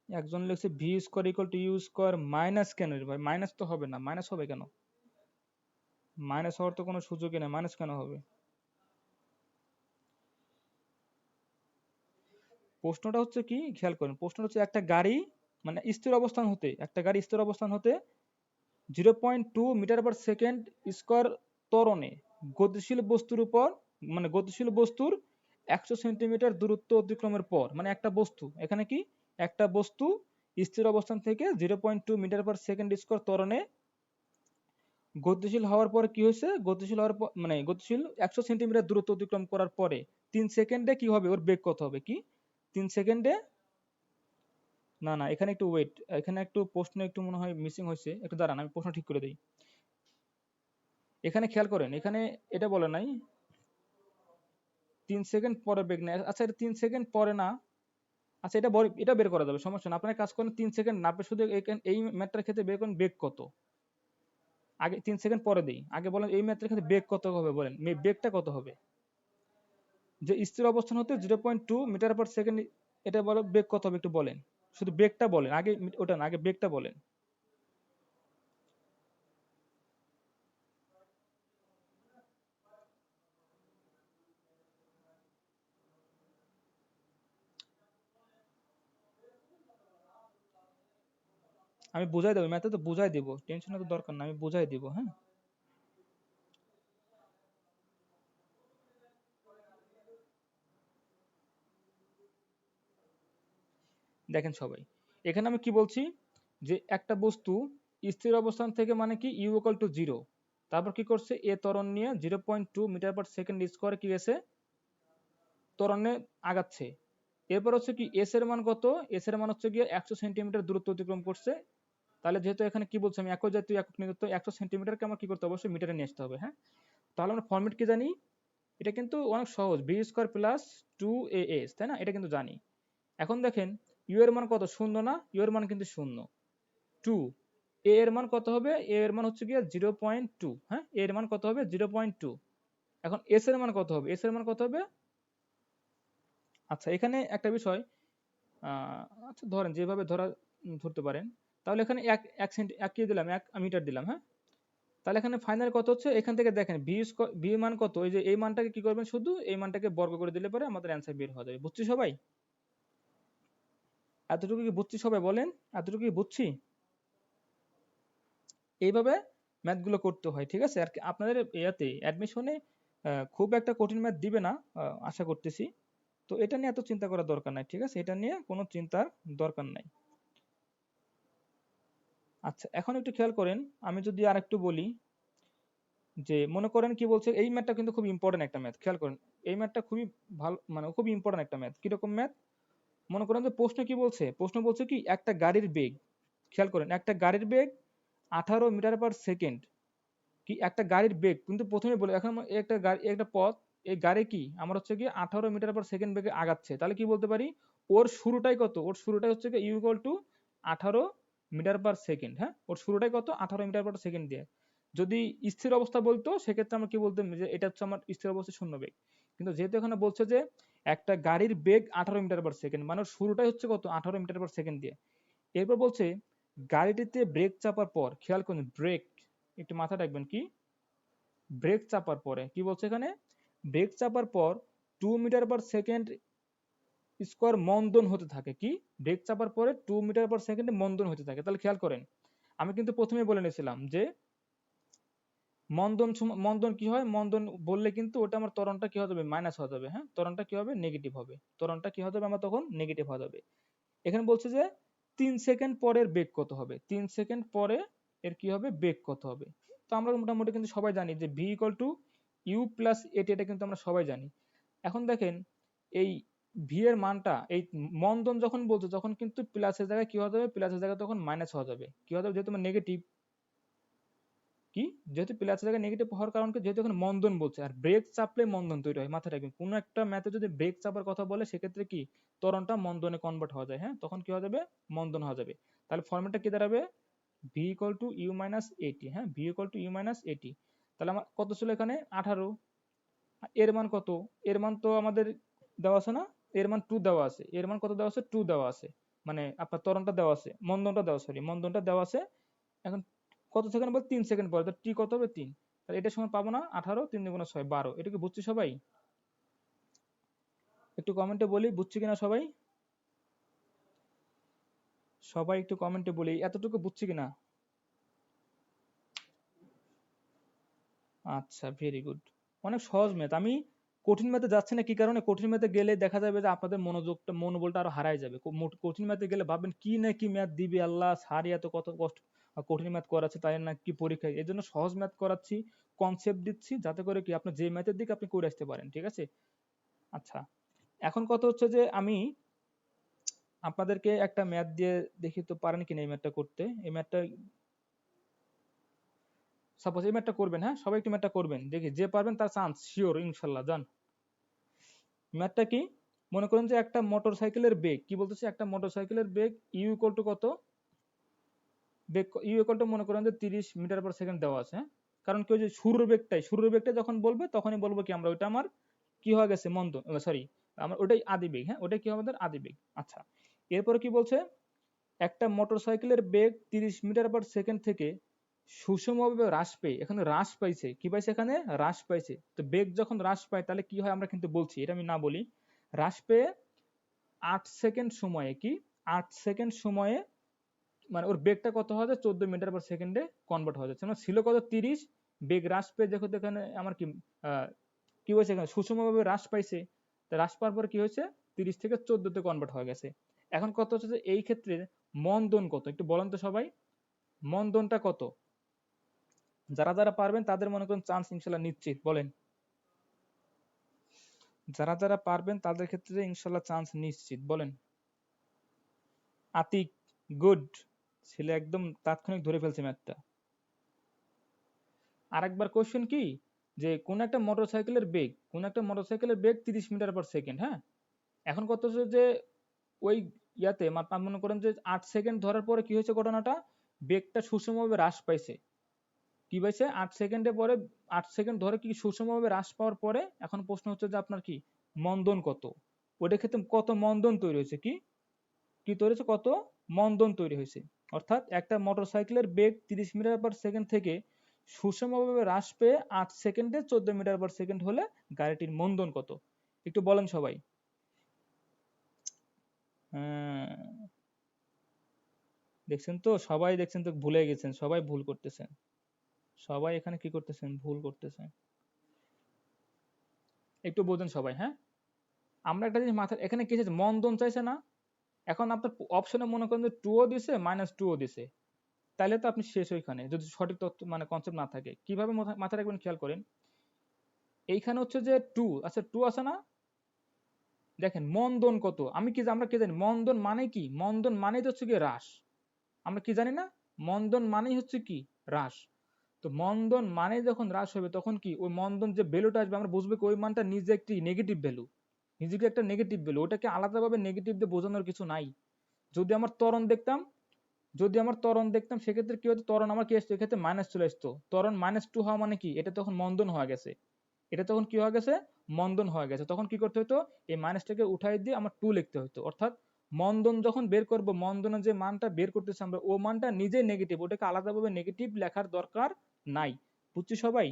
একজন লিখছে v square equal to you square minus, কেন রে ভাই, মাইনাস তো হবে না, মাইনাস হবে কেন, মাইনাস হওয়ার তো কোনো সুযোগই নেই, মাইনাস কেন হবে। প্রশ্নটা হচ্ছে কি, খেয়াল করেন, প্রশ্নটা হচ্ছে একটা গাড়ি মানে স্থির অবস্থান হতে, একটা গাড়ি স্থির অবস্থান হতে 0.2 মিটার পার সেকেন্ড স্কোয়ার ত্বরণে গতিশীল বস্তুর উপর, মানে গতিশীল বস্তুর 100 সেন্টিমিটার দূরত্ব অতিক্রমের পর, মানে একটা বস্তু, এখানে কি একটা বস্তু স্থির অবস্থান থেকে 0.2 মিটার পার সেকেন্ড স্কোয়ার ত্বরণে গতিশীল হওয়ার পর কি হয়েছে, গতিশীল হওয়ার পর মানে গতিশীল 100 সেন্টিমিটার দূরত্ব অতিক্রম করার পরে 3 সেকেন্ডে কি হবে, ওর বেগ কত হবে, কি 3 সেকেন্ডে, না না এখানে একটু ওয়েট, এখানে একটু প্রশ্ন একটু মনে হয় মিসিং হয়েছে, একটু দাঁড়ান আমি প্রশ্ন ঠিক করে দিই। এখানে খেয়াল করেন, এখানে এটা বলে নাই 3 সেকেন্ড পরে বেগ নেয়, আচ্ছা এটা 3 সেকেন্ড পরে না, আচ্ছা এটা এটা বের করা যাবে, সমস্যা না, আপনার কাজ করেন 3 সেকেন্ড না, আপনি শুধু এই ম্যাথটার ক্ষেত্রে বের করেন বেগ কত, আগে 3 সেকেন্ড পরে দেই, আগে বলেন এই ম্যাথটার ক্ষেত্রে বেগ কত হবে, বলেন বেগটা কত হবে, যে স্থির অবস্থান হতে 0.2 মিটার পার সেকেন্ড, এটা বলো বেগ কত হবে একটু বলেন, শুধু বেগটা বলেন আগে, ওটা না, আগে বেগটা বলেন। আমি বুঝাই দেবো, ম্যাথে তো বুঝাই দিব, টেনশনের তো দরকার না, আমি বুঝাই দিব, হ্যাঁ। দেখেন সবাই, এখানে আমি কি বলছি, যে একটা বস্তু স্থির অবস্থান থেকে মানে কি ইউ ইকুয়াল টু 0, তারপর কি করছে এ ত্বরণ নিয়ে 0.2 মিটার পার সেকেন্ড স্কোয়ার কি গেছে ত্বরণে আগাচ্ছে। এরপর হচ্ছে কি এস এর মান কত, এস এর মান হচ্ছে গিয়ে 100 সেন্টিমিটার দূরত্ব অতিক্রম করছে। তাহলে যেহেতু এখানে কি বলছি আমি, একই জাতীয় একক নিয়ে, তো 100 সেন্টিমিটারকে আমার কি করতে হবে, অবশ্যই মিটারে নিয়ে আসতে হবে, হ্যাঁ। তাহলে আমরা ফর্মেট কি জানি, এটা কিন্তু অনেক সহজ, বি স্কোয়ার প্লাস 2 এস, তাই না, এটা কিন্তু জানি। এখন দেখেন ইউ এর মান কত, শূন্য না, ইউ এর মান কিন্তু শূন্য, 2, এ এর মান কত হবে, এ এর মান হচ্ছে গিয়ে 0.2, হ্যাঁ, এ এর মান কত হবে 0.2। এখন এস এর মান কত হবে, এস এর মান কত হবে, আচ্ছা এখানে একটা বিষয়, আচ্ছা ধরেন যেভাবে ধরতে পারেন, তাহলে এখানে এক সেন্টি এক কি দিলাম, 1 মিটার দিলাম, হ্যাঁ। তাহলে এখানে ফাইনাল কত হচ্ছে, এখান থেকে দেখেন ভি মান কত, ওই যে এই মানটাকে কি করবেন, শুধু এই মানটাকে বর্গ করে দিলে পরে আমাদের অ্যান্সার বের হয়ে যাবে, বুঝছি সবাই, এতটুকু কি বুঝছি সবাই বলেন, এতটুকু কি বুঝছি। এইভাবে ম্যাথগুলো করতে হয়, ঠিক আছে। আর আপনাদের ইয়াতে অ্যাডমিশনে খুব একটা কঠিন ম্যাথ দিবে না, আশা করতেছি। তো এটা নিয়ে এত চিন্তা করার দরকার নাই, ঠিক আছে, এটা নিয়ে কোনো চিন্তার দরকার নাই। আচ্ছা এখন একটু খেয়াল করেন, আমি যদি আর একটু বলি, যে মনে করেন কি বলছে, এই ম্যাথটা কিন্তু খুব ইম্পর্টেন্ট একটা ম্যাথ, খেয়াল করেন এই ম্যাথটা খুবই ভালো, মানে খুব ইম্পর্টেন্ট একটা ম্যাথ। কিরকম ম্যাথ, মনে করেন যে প্রশ্ন কি বলছে, প্রশ্ন বলছে কি একটা গাড়ির বেগ, খেয়াল করেন একটা গাড়ির বেগ 18 মিটার পার সেকেন্ড, কি একটা গাড়ির বেগ কিন্তু প্রথমে বলে, এখন একটা গাড়ি একটা পথ, এই গাড়ি কি আমার হচ্ছে কি 18 মিটার পার সেকেন্ড বেগে আগাচ্ছে, তাহলে কি বলতে পারি ওর শুরুটাই কত, ওর শুরুটাই হচ্ছে কি u equal to 18 metre per second, হ্যাঁ, ওর শুরুটাই কত 18 মিটার পার সেকেন্ড দিয়ে। যদি স্থির অবস্থা বলতো সেক্ষেত্রে আমরা কি বলতাম, যে এটা হচ্ছে আমার স্থির অবস্থা শূন্য বেগ, কিন্তু যেহেতু এখানে বলছে যে একটা গাড়ির বেগ 18 মিটার পার সেকেন্ড, মানে ওর শুরুটাই হচ্ছে কত 18 মিটার পার সেকেন্ড দিয়ে। এরপর বলছে গাড়িটিতে ব্রেক চাপার পর, খেয়াল করুন ব্রেক, একটু মাথা রাখবেন কি ব্রেক চাপার পরে কি বলছে এখানে, ব্রেক চাপার পর 2 মিটার/সেকেন্ড স্কোয়ার মন্দন হতে থাকে। কি, ব্রেক চাপার পরে 2 মিটার/সেকেন্ডে মন্দন হতে থাকে। তাহলে খেয়াল করেন, আমি কিন্তু প্রথমে বলে নিয়েছিলাম যে মন্দন কি হয়, মন্দন বললে কিন্তু ওটা আমার ত্বরণটা কি হয়ে যাবে, মাইনাস হয়ে যাবে। হ্যাঁ, ত্বরণটা কি হবে, নেগেটিভ হবে। ত্বরণটা কি হয়ে যাবে আমার তখন, নেগেটিভ হয়ে যাবে। এখানে বলছে যে 3 সেকেন্ড পরের বেগ কত হবে, 3 সেকেন্ড পরে এর কি হবে, বেগ কত হবে। তো আমরা মোটামুটি কিন্তু সবাই জানি যে v equal to you plus এটি, এটা কিন্তু আমরা সবাই জানি। এখন দেখেন এই ভি এর মানটা, এই মন্দন যখন বলছে তখন কিন্তু প্লাসের জায়গায় কি হয়ে যাবে, প্লাসের জায়গায় তখন মাইনাস হয়ে যাবে। কি হয়ে যাবে, যেহেতু নেগেটিভ, কি, যেহেতু প্লাসের জায়গায় নেগেটিভ হওয়ার কারণ কি, যেহেতু এখানে মন্দন বলছে, আর ব্রেক চাপলে মন্দন তৈরি হয়। মাথায় রাখবেন, কোনো একটা ম্যাথে যদি ব্রেক চাপার কথা বলে সেক্ষেত্রে কি ত্বরণটা মন্দনে কনভার্ট হয়ে যায়। হ্যাঁ, তখন কি হয়ে যাবে, মন্দন হয়ে যাবে। তাহলে ফর্মেটটা কি দাঁড়াবে, v equal to u minus a t. হ্যাঁ, v equal to u minus a t. তাহলে আমার কত ছিল এখানে, 18। এর মান কত, এর মান তো আমাদের দেওয়া আছে না, এর মান 2 দেওয়া আছে। এর মান কত দেওয়া আছে, 2 দেওয়া আছে। মানে আপনার ত্বরণটা দেওয়া আছে, মন্দনটা দেওয়া, সরি মন্দনটা দেওয়া আছে। এখন কত সেকেন্ড বল, 3 সেকেন্ড পরে, তো টি কত হবে, 3। তাহলে এটা সময় পাবো না, 18, 3 দুগুণে 6, 12। এটা কি বুঝছি সবাই? একটু কমেন্টে বলি বুঝছি কিনা সবাই, সবাই একটু কমেন্টে বলি এতটুকু বুঝছি কিনা। আচ্ছা, ভেরি গুড। অনেক সহজ ম্যাথ। আমি কঠিন ম্যাথে যাচ্ছি না, কি কারণে, কঠিন ম্যাথে গেলে দেখা যাবে যে আপনাদের মনোযোগটা, মনোবলটা আরো হারাই যাবে। কঠিন ম্যাথে গেলে ভাববেন কি না কি ম্যাথ দিবে আল্লাহ, সারি এত কত কষ্ট কঠিন ম্যাথ করাচ্ছে, তাই না কি পরীক্ষায়। এই জন্য সহজ ম্যাথ করাচ্ছি, কনসেপ্ট দিচ্ছি, যাতে করে কি আপনি যে ম্যাথের দিকে আপনি করে আসতে পারেন। ঠিক আছে। আচ্ছা, এখন কথা হচ্ছে যে আমি আপনাদেরকে একটা ম্যাথ দিয়ে দেখি তো পারেন কিনা এই ম্যাথটা করতে। এই ম্যাথটা, সাপোজ এই ম্যাথটা করবেন, হ্যাঁ সবাই একটু ম্যাথটা করবেন, দেখি যে পারবেন তার চান্স শিওর ইনশাল্লাহ। যান, ম্যাথটা কি, মনে করেন যে একটা মোটর সাইকেলের বেগ, কি বলতেছে, একটা মোটর সাইকেলের বেগ ইউ ইকুয়াল টু কত, বেগ ইউ ইকুয়াল টু মনে করেন যে 30 মিটার/সেকেন্ড দেওয়া আছে। হ্যাঁ, কারণ কি, ওই যে শুরুর বেগটাই যখন বলবে তখনই বলবো কি আমরা, ওইটা আমার কি হয়ে গেছে, মন্দন, সরি আমার ওটাই আদি বেগ। হ্যাঁ, ওটাই কি আমাদের আদি বেগ। আচ্ছা, এরপরে কি বলছে, একটা মোটরসাইকেলের বেগ 30 মিটার/সেকেন্ড থেকে সুষমভাবে হ্রাস পেয়ে, এখানে হ্রাস পাইছে, কি পাইছে, এখানে হ্রাস পাইছে। তো বেগ যখন হ্রাস পায় তাহলে কি হয়, আমরা কিন্তু বলছি, এটা আমি না বলি, হ্রাস পেয়ে 8 সেকেন্ড সময়ে, কি 8 সেকেন্ড সময়ে, মানে ওর বেগটা কত হয়, 14 মিটার/সেকেন্ডে কনভার্ট হয়ে যাচ্ছে। মানে ছিল কত, 30, বেগ হ্রাস পেয়ে দেখো তো এখানে আমার কি কি হয়েছে, এখানে সুষমভাবে হ্রাস পাইছে। তা হ্রাস পাওয়ার পর কি হয়েছে, 30 থেকে 14-তে কনভার্ট হয়ে গেছে। এখন কত হচ্ছে যে এই ক্ষেত্রে মন্দন কত, একটু বলেন তো সবাই, মন্দনটা কত। যারা যারা পারবেন তাদের মনে করেন চান্স ইনশাল্লাহ নিশ্চিত, বলেন। যারা যারা পারবেন তাদের ক্ষেত্রে ইনশাল্লাহ চান্স নিশ্চিত, বলেন। আতিক, গুড, ছেলে একদম তাৎক্ষণিক ধরে ফেলছে ম্যাথটা। আরেকবার কোশ্চেন কি, যে কোন একটা মোটরসাইকেলের বেগ 30 মিটার/সেকেন্ড। হ্যাঁ, এখন কত হচ্ছে যে ওই ইয়াতে মনে করেন যে 8 সেকেন্ড ধরার পরে কি হয়েছে ঘটনাটা, বেগটা সুষমভাবে হ্রাস পাইছে। কি পাইছে, 8 সেকেন্ডে পরে, 8 সেকেন্ড ধরে কি সুষমভাবে হ্রাস পাওয়ার পরে এখন প্রশ্ন হচ্ছে যে আপনার কি মন্দন কত, ওটার ক্ষেত্রে কত মন্দন তৈরি হয়েছে, কি কি তৈরি হয়েছে, কত মন্দন তৈরি হয়েছে। অর্থাৎ একটা মোটরসাইকেলের বেগ 30 মিটার/সেকেন্ড থেকে সুষমভাবে হ্রাস পেয়ে 8 সেকেন্ডে 14 মিটার/সেকেন্ড হলে গাড়িটির মন্দন কত, একটু বলেন সবাই। দেখছেন তো, সবাই দেখছেন তো, ভুলে গেছেন, সবাই ভুল করতেছেন, সবাই এখানে কি করতেছেন, ভুল করতেছেন। একটু বোঝেন সবাই। হ্যাঁ, আমরা একটা জিনিস মাথায়, এখানে কি চাইছে, মন্দন চাইছে না। এখন আপনার অপশনে মনে করেন যে 2ও দিছে, -2ও দিছে, তাইলে তো আপনি শেষ ওইখানে, যদি সঠিক তথ্য মানে কনসেপ্ট না থাকে। কিভাবে মাথায় রাখবেন খেয়াল করেন, এইখানে হচ্ছে যে 2, আচ্ছা 2 আছে না, দেখেন মন্দন কত, আমরা কি জানি, মন্দন মানে কি, মন্দন মানেই তো হচ্ছে কি হ্রাস। আমরা কি জানি না, মন্দন মানেই হচ্ছে কি হ্রাস। তো মন্দন মানে যখন হ্রাস হবে তখন কি ওই মন্দন যে ভ্যালুটা আসবে, আমরা বুঝবো কি ওই মানটা নিজে একটি নেগেটিভ ভ্যালু, নিজেকে একটা নেগেটিভ ভ্যালু, ওটাকে আলাদাভাবে নেগেটিভ দিয়ে বোঝানোর কিছু নাই। যদি আমার ত্বরণ দেখতাম, সেক্ষেত্রে কি হতো, ত্বরণ আমার কি আসতো, এক্ষেত্রে মাইনাস চলে আসতো। ত্বরণ -2 হওয়া মানে কি, এটা তখন মন্দন হয়ে গেছে, এটা তখন কি হয়ে গেছে, মন্দন হয়ে গেছে। তখন কি করতে হতো, এই মাইনাসটাকে উঠাই দিয়ে আমার 2 লিখতে হতো। অর্থাৎ মন্দন যখন বের করব, মন্দনের যে মানটা বের করতেছি আমরা, ও মানটা নিজে নেগেটিভ, ওটাকে আলাদাভাবে নেগেটিভ লেখার দরকার নাই। বুঝছি সবাই?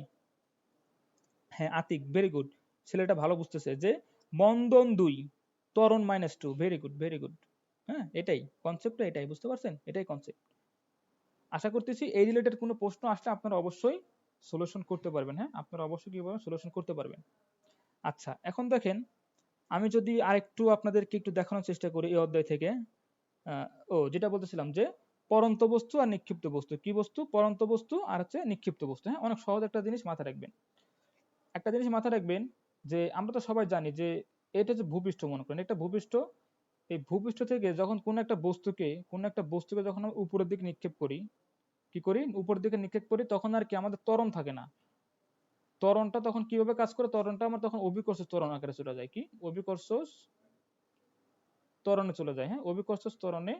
হ্যাঁ আতিক, ভেরি গুড, ছেলেটা ভালো বুঝতেছে যে মন্দন 2 ত্বরণ -2, ভেরি গুড ভেরি গুড। হ্যাঁ এটাই কনসেপ্টটা, এটাই বুঝতে পারছেন, এটাই কনসেপ্ট। আশা করতেছি এই রিলেটেড কোনো প্রশ্ন আসলে আপনারা অবশ্যই সলিউশন করতে পারবেন। হ্যাঁ আপনারা অবশ্যই কি পারবেন, সলিউশন করতে পারবেন। আচ্ছা এখন দেখেন, আমি যদি আরেকটু আপনাদেরকে একটু দেখানোর চেষ্টা করি এই অধ্যায় থেকে। আহ, যেটা বলতেছিলাম যে পরন্ত বস্তু আর নিক্ষিপ্ত বস্তু, কি বস্তু, পরন্ত বস্তু আর হচ্ছে নিক্ষিপ্ত বস্তু। হ্যাঁ অনেক সহজ একটা জিনিস মাথায় রাখবেন। একটা জিনিস মাথায় রাখবেন যে আমরা তো সবাই জানি যে এটা হচ্ছে ভূপৃষ্ঠ, মনে করেন একটা ভূপৃষ্ঠ। এই ভূপৃষ্ঠ থেকে যখন কোন একটা বস্তুকে যখন আমরা উপরের দিকে নিক্ষেপ করি, কি করি, উপরের দিকে নিক্ষেপ করি, তখন আর কি আমাদের ত্বরণ থাকে না। ত্বরণটা তখন কিভাবে কাজ করে, ত্বরণটা আমার তখন অভিকর্ষ ত্বরণ আকারে চলে যায়, কি অভিকর্ষ ত্বরণে চলে যায়। হ্যাঁ অভিকর্ষ ত্বরণে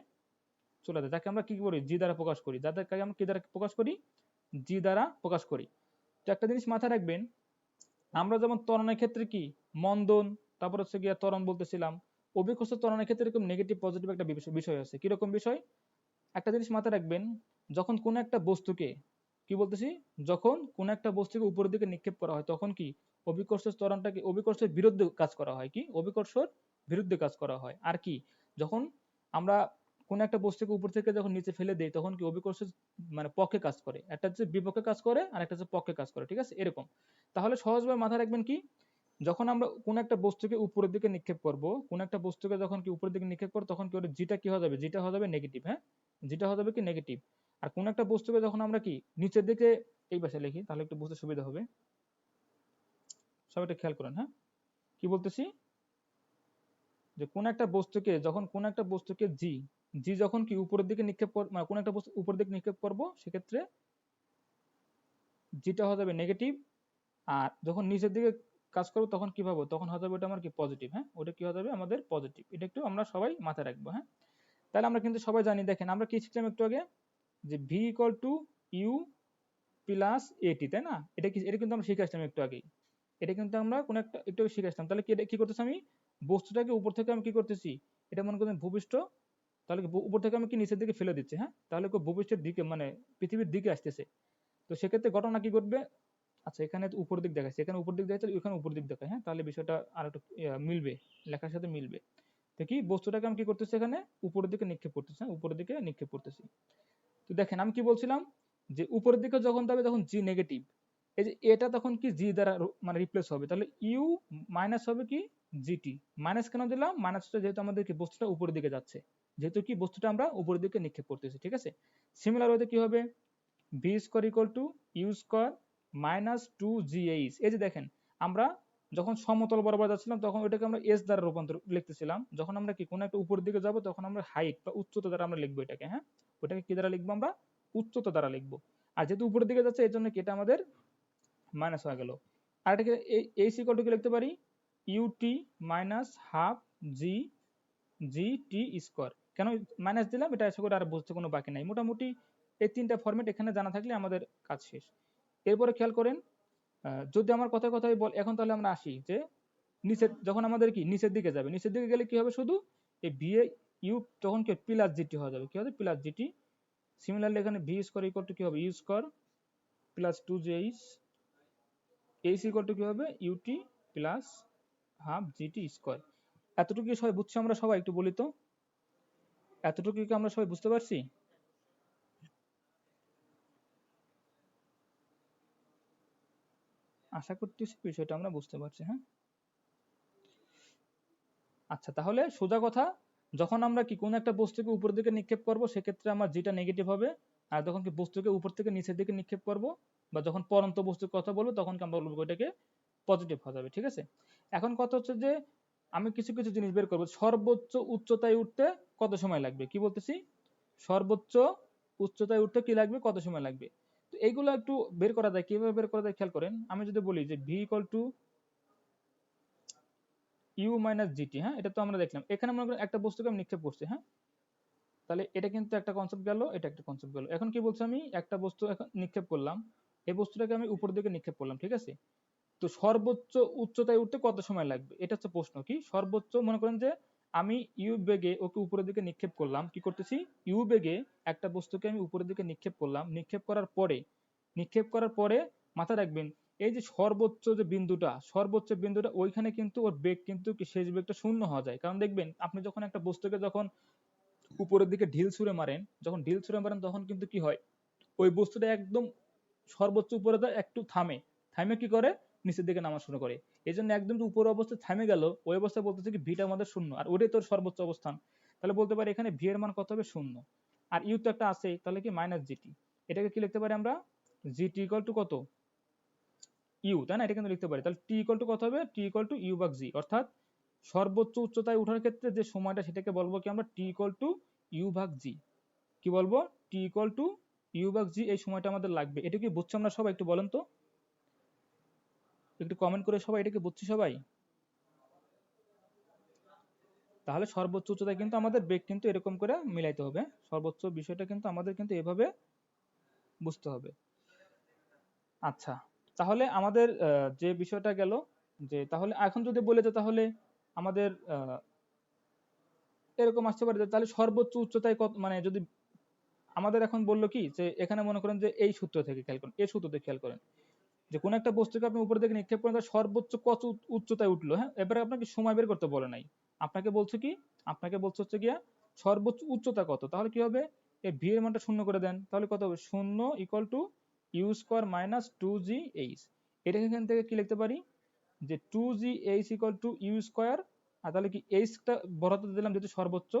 চলে যায়, যাকে আমরা কি করি, জি দ্বারা প্রকাশ করি, যাদেরকে আমরা কি দ্বারা প্রকাশ করি, জি দ্বারা প্রকাশ করি। তো একটা জিনিস মাথায় রাখবেন, আমরা যেমন ত্বরণের ক্ষেত্রে কি মন্দন, তারপর হচ্ছে গিয়া ত্বরণ বলতেছিলাম, অভিকর্ষ ত্বরণের ক্ষেত্রে এরকম নেগেটিভ পজিটিভ একটা বিষয় আছে। কিরকম বিষয়, একটা জিনিস মাথায় রাখবেন, যখন কোন একটা বস্তুকে, কি বলতেছি, যখন কোন একটা বস্তুকে উপরের দিকে নিক্ষেপ করা হয় তখন কি অভিকর্ষ ত্বরণটাকে অভিকর্ষের বিরুদ্ধে কাজ করা হয়, কি অভিকর্ষর বিরুদ্ধে কাজ করা হয়। আর কি যখন আমরা কোন একটা বস্তুকে উপর থেকে যখন নিচে ফেলে দেই তখন কি অভিকর্ষ মানে পক্ষে কাজ করে, একটা হচ্ছে বিপক্ষে কাজ করে আর একটা হচ্ছে পক্ষে কাজ করে, ঠিক আছে এরকম। তাহলে সহজভাবে মাথায় রাখবেন কি, যখন আমরা কোন একটা বস্তুকে উপরের দিকে নিক্ষেপ করব, কোন একটা বস্তুকে যখন কি উপরের দিকে নিক্ষেপ করব তখন কি ওটা জিটা কি হয়ে যাবে, জিটা হয়ে যাবে নেগেটিভ। হ্যাঁ যেটা হয়ে যাবে কি নেগেটিভ। আর কোন একটা বস্তুকে যখন আমরা কি নিচের দিকে, এই পাশে লিখি তাহলে একটু বুঝতে সুবিধা হবে, সবাই একটু খেয়াল করেন। হ্যাঁ কি বলতেছি, যে কোন একটা বস্তুকে জি, জি যখন কি উপরের দিকে নিক্ষেপ মানে কোন একটা বস্তু উপরের দিকে নিক্ষেপ করব সেক্ষেত্রে জিটা হয়ে যাবে নেগেটিভ। আর যখন নিচের দিকে কাজ করবো তখন কি পাবো, তখন হয়ে যাবে ওটা আমার কি পজিটিভ। হ্যাঁ ওটা কি হয়ে যাবে আমাদের পজিটিভ, এটা একটু আমরা সবাই মাথায় রাখবো। হ্যাঁ তাহলে আমরা কিন্তু সবাই জানি, দেখেন আমরা কি শিখলাম একটু আগে, যে v equal to you plus a t, তাই না, এটা কিন্তু আমরা শিখে আসলাম একটু আগেই। এটা কিন্তু আমরা কোন একটা একটু আগে শিখে আসলাম। তাহলে কি এটা কি করতেছি, আমি বস্তুটাকে উপর থেকে আমি কি করতেছি, এটা মনে করেন ভূপৃষ্ঠ, তাহলে কি উপর থেকে আমি কি নিচের দিকে ফেলে দিচ্ছি। হ্যাঁ তাহলে কি ভূপৃষ্ঠের দিকে মানে পৃথিবীর দিকে আসতেছে। তো সেক্ষেত্রে ঘটনা কি ঘটবে, আচ্ছা এখানে তো উপর দিক দেখাচ্ছে, এখানে উপর দিক দেখাচ্ছে, এখানে উপর দিক দেখায়। হ্যাঁ তাহলে বিষয়টা আর একটু মিলবে, লেখার সাথে মিলবে। তো কি বস্তুটাকে আমি কি করতেছি, এখানে উপরের দিকে নিক্ষেপ করতেছি। হ্যাঁ উপরের দিকে নিক্ষেপ করতেছি। তো দেখেন আমি কি বলছিলাম, যে উপরের দিকে যখন যাবে তখন জি নেগেটিভ, এই যে এটা তখন কি জি দ্বারা মানে রিপ্লেস হবে, তাহলে ইউ মাইনাস হবে কি জিটি। মাইনাস কেন দিলাম, মাইনাসটা যেহেতু আমাদের কি বস্তুটা উপরের দিকে যাচ্ছে, যেহেতু কি বস্তুটা আমরা উপরের দিকে নিক্ষেপ করতেছি, ঠিক আছে। সিমিলার ওয়েতে কি হবে, v square equal to you square minus 2gh। এই যে দেখেন আমরা যখন সমতল বরাবর যাচ্ছিলাম তখন ওটাকে আমরা এস দ্বারা রূপান্তর লিখতেছিলাম, যখন আমরা কি কোনো একটা উপরের দিকে যাব তখন আমরা হাইট বা উচ্চতা দ্বারা আমরা লিখবো এটাকে। হ্যাঁ ওটাকে কি দ্বারা লিখবো, আমরা উচ্চতা দ্বারা লিখবো। আর যেহেতু উপরের দিকে যাচ্ছে এই জন্য কি এটা আমাদের মাইনাস হয়ে গেল। আর এটাকে এই ইকুয়াল টু কি লিখতে পারি, ইউটি মাইনাস হাফ জি জি টি স্কোয়ার। কেন মাইনাস দিলাম এটা আশা করি আর বুঝতে কোনো বাকি নাই। মোটামুটি এই তিনটা ফরম্যাট এখানে জানা থাকলে আমাদের কাজ শেষ। এরপরে খেয়াল করেন, যদি আমার কথায় কথায় বল, এখন তাহলে আমরা আসি যে নিচের, যখন আমাদের কি নিচের দিকে যাবে, নিচের দিকে গেলে কি হবে, শুধু এই ভি এ ইউ তখন কি প্লাস জিটি হয়ে যাবে, কি হবে প্লাস জিটি। সিমিলারলি এখানে ভি স্কোয়ার ইকুয়াল টু কি হবে, u square plus 2jh, h equal to কি হবে u t plus half g t square. এতটুকু কি সবাই বুঝছি আমরা সবাই, একটু বলি তো, এতটুকু কি আমরা সবাই বুঝতে পারছি? আশা করতেছি বিষয়টা আমরা বুঝতে পারছি। হ্যাঁ আচ্ছা তাহলে সোজা কথা, যখন আমরা কি কোনো একটা বস্তুকে উপর দিকে নিক্ষেপ করব সেক্ষেত্রে আমার যেটা নেগেটিভ হবে, আর যখন কি বস্তুকে উপর থেকে নিচের দিকে নিক্ষেপ করব বা যখন পরন্ত বস্তুর কথা বলবো তখন কি আমরা বলবো এটাকে পজিটিভ হয়ে যাবে, ঠিক আছে। এখন কথা হচ্ছে যে আমি কিছু কিছু জিনিস বের করবো, সর্বোচ্চ উচ্চতায় উঠতে কত সময় লাগবে, কি বলতেছি, সর্বোচ্চ উচ্চতায় উঠতে কি লাগবে, কত সময় লাগবে। তো এইগুলো একটু বের করা যায়, কিভাবে বের করা যায় খেয়াল করেন। আমি যদি বলি যে v equal to u minus g t, হ্যাঁ এটা তো আমরা দেখলাম, এখানে মনে করেন একটা বস্তুকে আমি নিক্ষেপ করছি। হ্যাঁ তাহলে এটা কিন্তু একটা কনসেপ্ট গেল, এটা একটা কনসেপ্ট গেল। এখন কি বলছি, আমি একটা বস্তু এখন নিক্ষেপ করলাম, এই বস্তুটাকে আমি উপর দিকে নিক্ষেপ করলাম, ঠিক আছে। তো সর্বোচ্চ উচ্চতায় উঠতে কত সময় লাগবে, এটা হচ্ছে প্রশ্ন। কি সর্বোচ্চ, মনে করেন যে আমি ইউ বেগে ওকে উপরের দিকে নিক্ষেপ করলাম, কি করতেছি, ইউ বেগে একটা বস্তুকে আমি উপরের দিকে নিক্ষেপ করলাম, নিক্ষেপ করার পরে মাথায় রাখবেন এই যে সর্বোচ্চ বিন্দুটা ওইখানে কিন্তু ওর বেগ কিন্তু শেষ বেগটা শূন্য হওয়া যায়। কারণ দেখবেন আপনি যখন একটা বস্তুকে যখন উপরের দিকে ঢিল ছুঁড়ে মারেন, তখন কিন্তু কি হয়, ওই বস্তুটা একদম সর্বোচ্চ উপরে যায়, একটু থামে কি করে, নিচের দিকে নামা শুরু করে। এই জন্য একদম যে উপরের অবস্থায় থামে গেল, ওই অবস্থায় বলতেছে কি ভিটা আমাদের শূন্য, আর ওটাই তোর সর্বোচ্চ অবস্থান। তাহলে বলতে পারি এখানে ভি এর মান কত হবে, শূন্য। আর ইউ তো একটা আছেই, তাহলে কি মাইনাস জিটি। এটাকে কি লিখতে পারি আমরা, জিটি ইকুয়াল টু কত, ইউ, তাই না? এটা কিন্তু লিখতে পারি। তাহলে টি ইকুয়াল টু কত হবে, টি ইকুয়াল টু ইউ ভাগ জি, অর্থাৎ সর্বোচ্চ উচ্চতায় ওঠার ক্ষেত্রে যে সময়টা, সেটাকে বলবো কি আমরা, টি ইকুয়াল টু ইউ ভাগ জি। কি বলবো, টি ইকুয়াল টু ইউ ভাগ জি, এই সময়টা আমাদের লাগবে। এটা কি বুঝছো আমরা সবাই, একটু বলেন তো, একটু কমেন্ট করে সবাই, এটা কি বুঝছি সবাই? তাহলে সর্বোচ্চ উচ্চতায় কিন্তু আমাদের বেগ কিন্তু এরকম করে মিলাইতে হবে। সর্বোচ্চ বিষয়টা কিন্তু আমাদের কিন্তু এভাবে বুঝতে হবে। আচ্ছা, তাহলে আমাদের যে বিষয়টা গেল, যে তাহলে এখন যদি বলে যে তাহলে আমাদের এরকম আসতে পারে যে তাহলে সর্বোচ্চ উচ্চতায় কত, মানে যদি আমাদের এখন বললো কি যে এখানে মনে করেন যে এই সূত্র থেকে খেয়াল করেন, এই সূত্র থেকে খেয়াল করেন যে কোন একটা বস্তুকে আপনি উপরে থেকে নিক্ষেপ করেন, তার সর্বোচ্চ কত উচ্চতায় উঠলো। হ্যাঁ, এবারে আপনাকে সময় বের করতে বলে নাই, আপনাকে বলছে কি, আপনাকে বলছে হচ্ছে গিয়া সর্বোচ্চ উচ্চতা কত। তাহলে কি হবে, এই ভি এর মানটা শূন্য করে দেন, তাহলে কত হবে, শূন্য equal to you square minus two G H. এটাকে এখান থেকে কি লিখতে পারি, যে two G H equal to you square, আর তাহলে কি এইচটা বরাদ্দ দিলাম যেহেতু সর্বোচ্চ,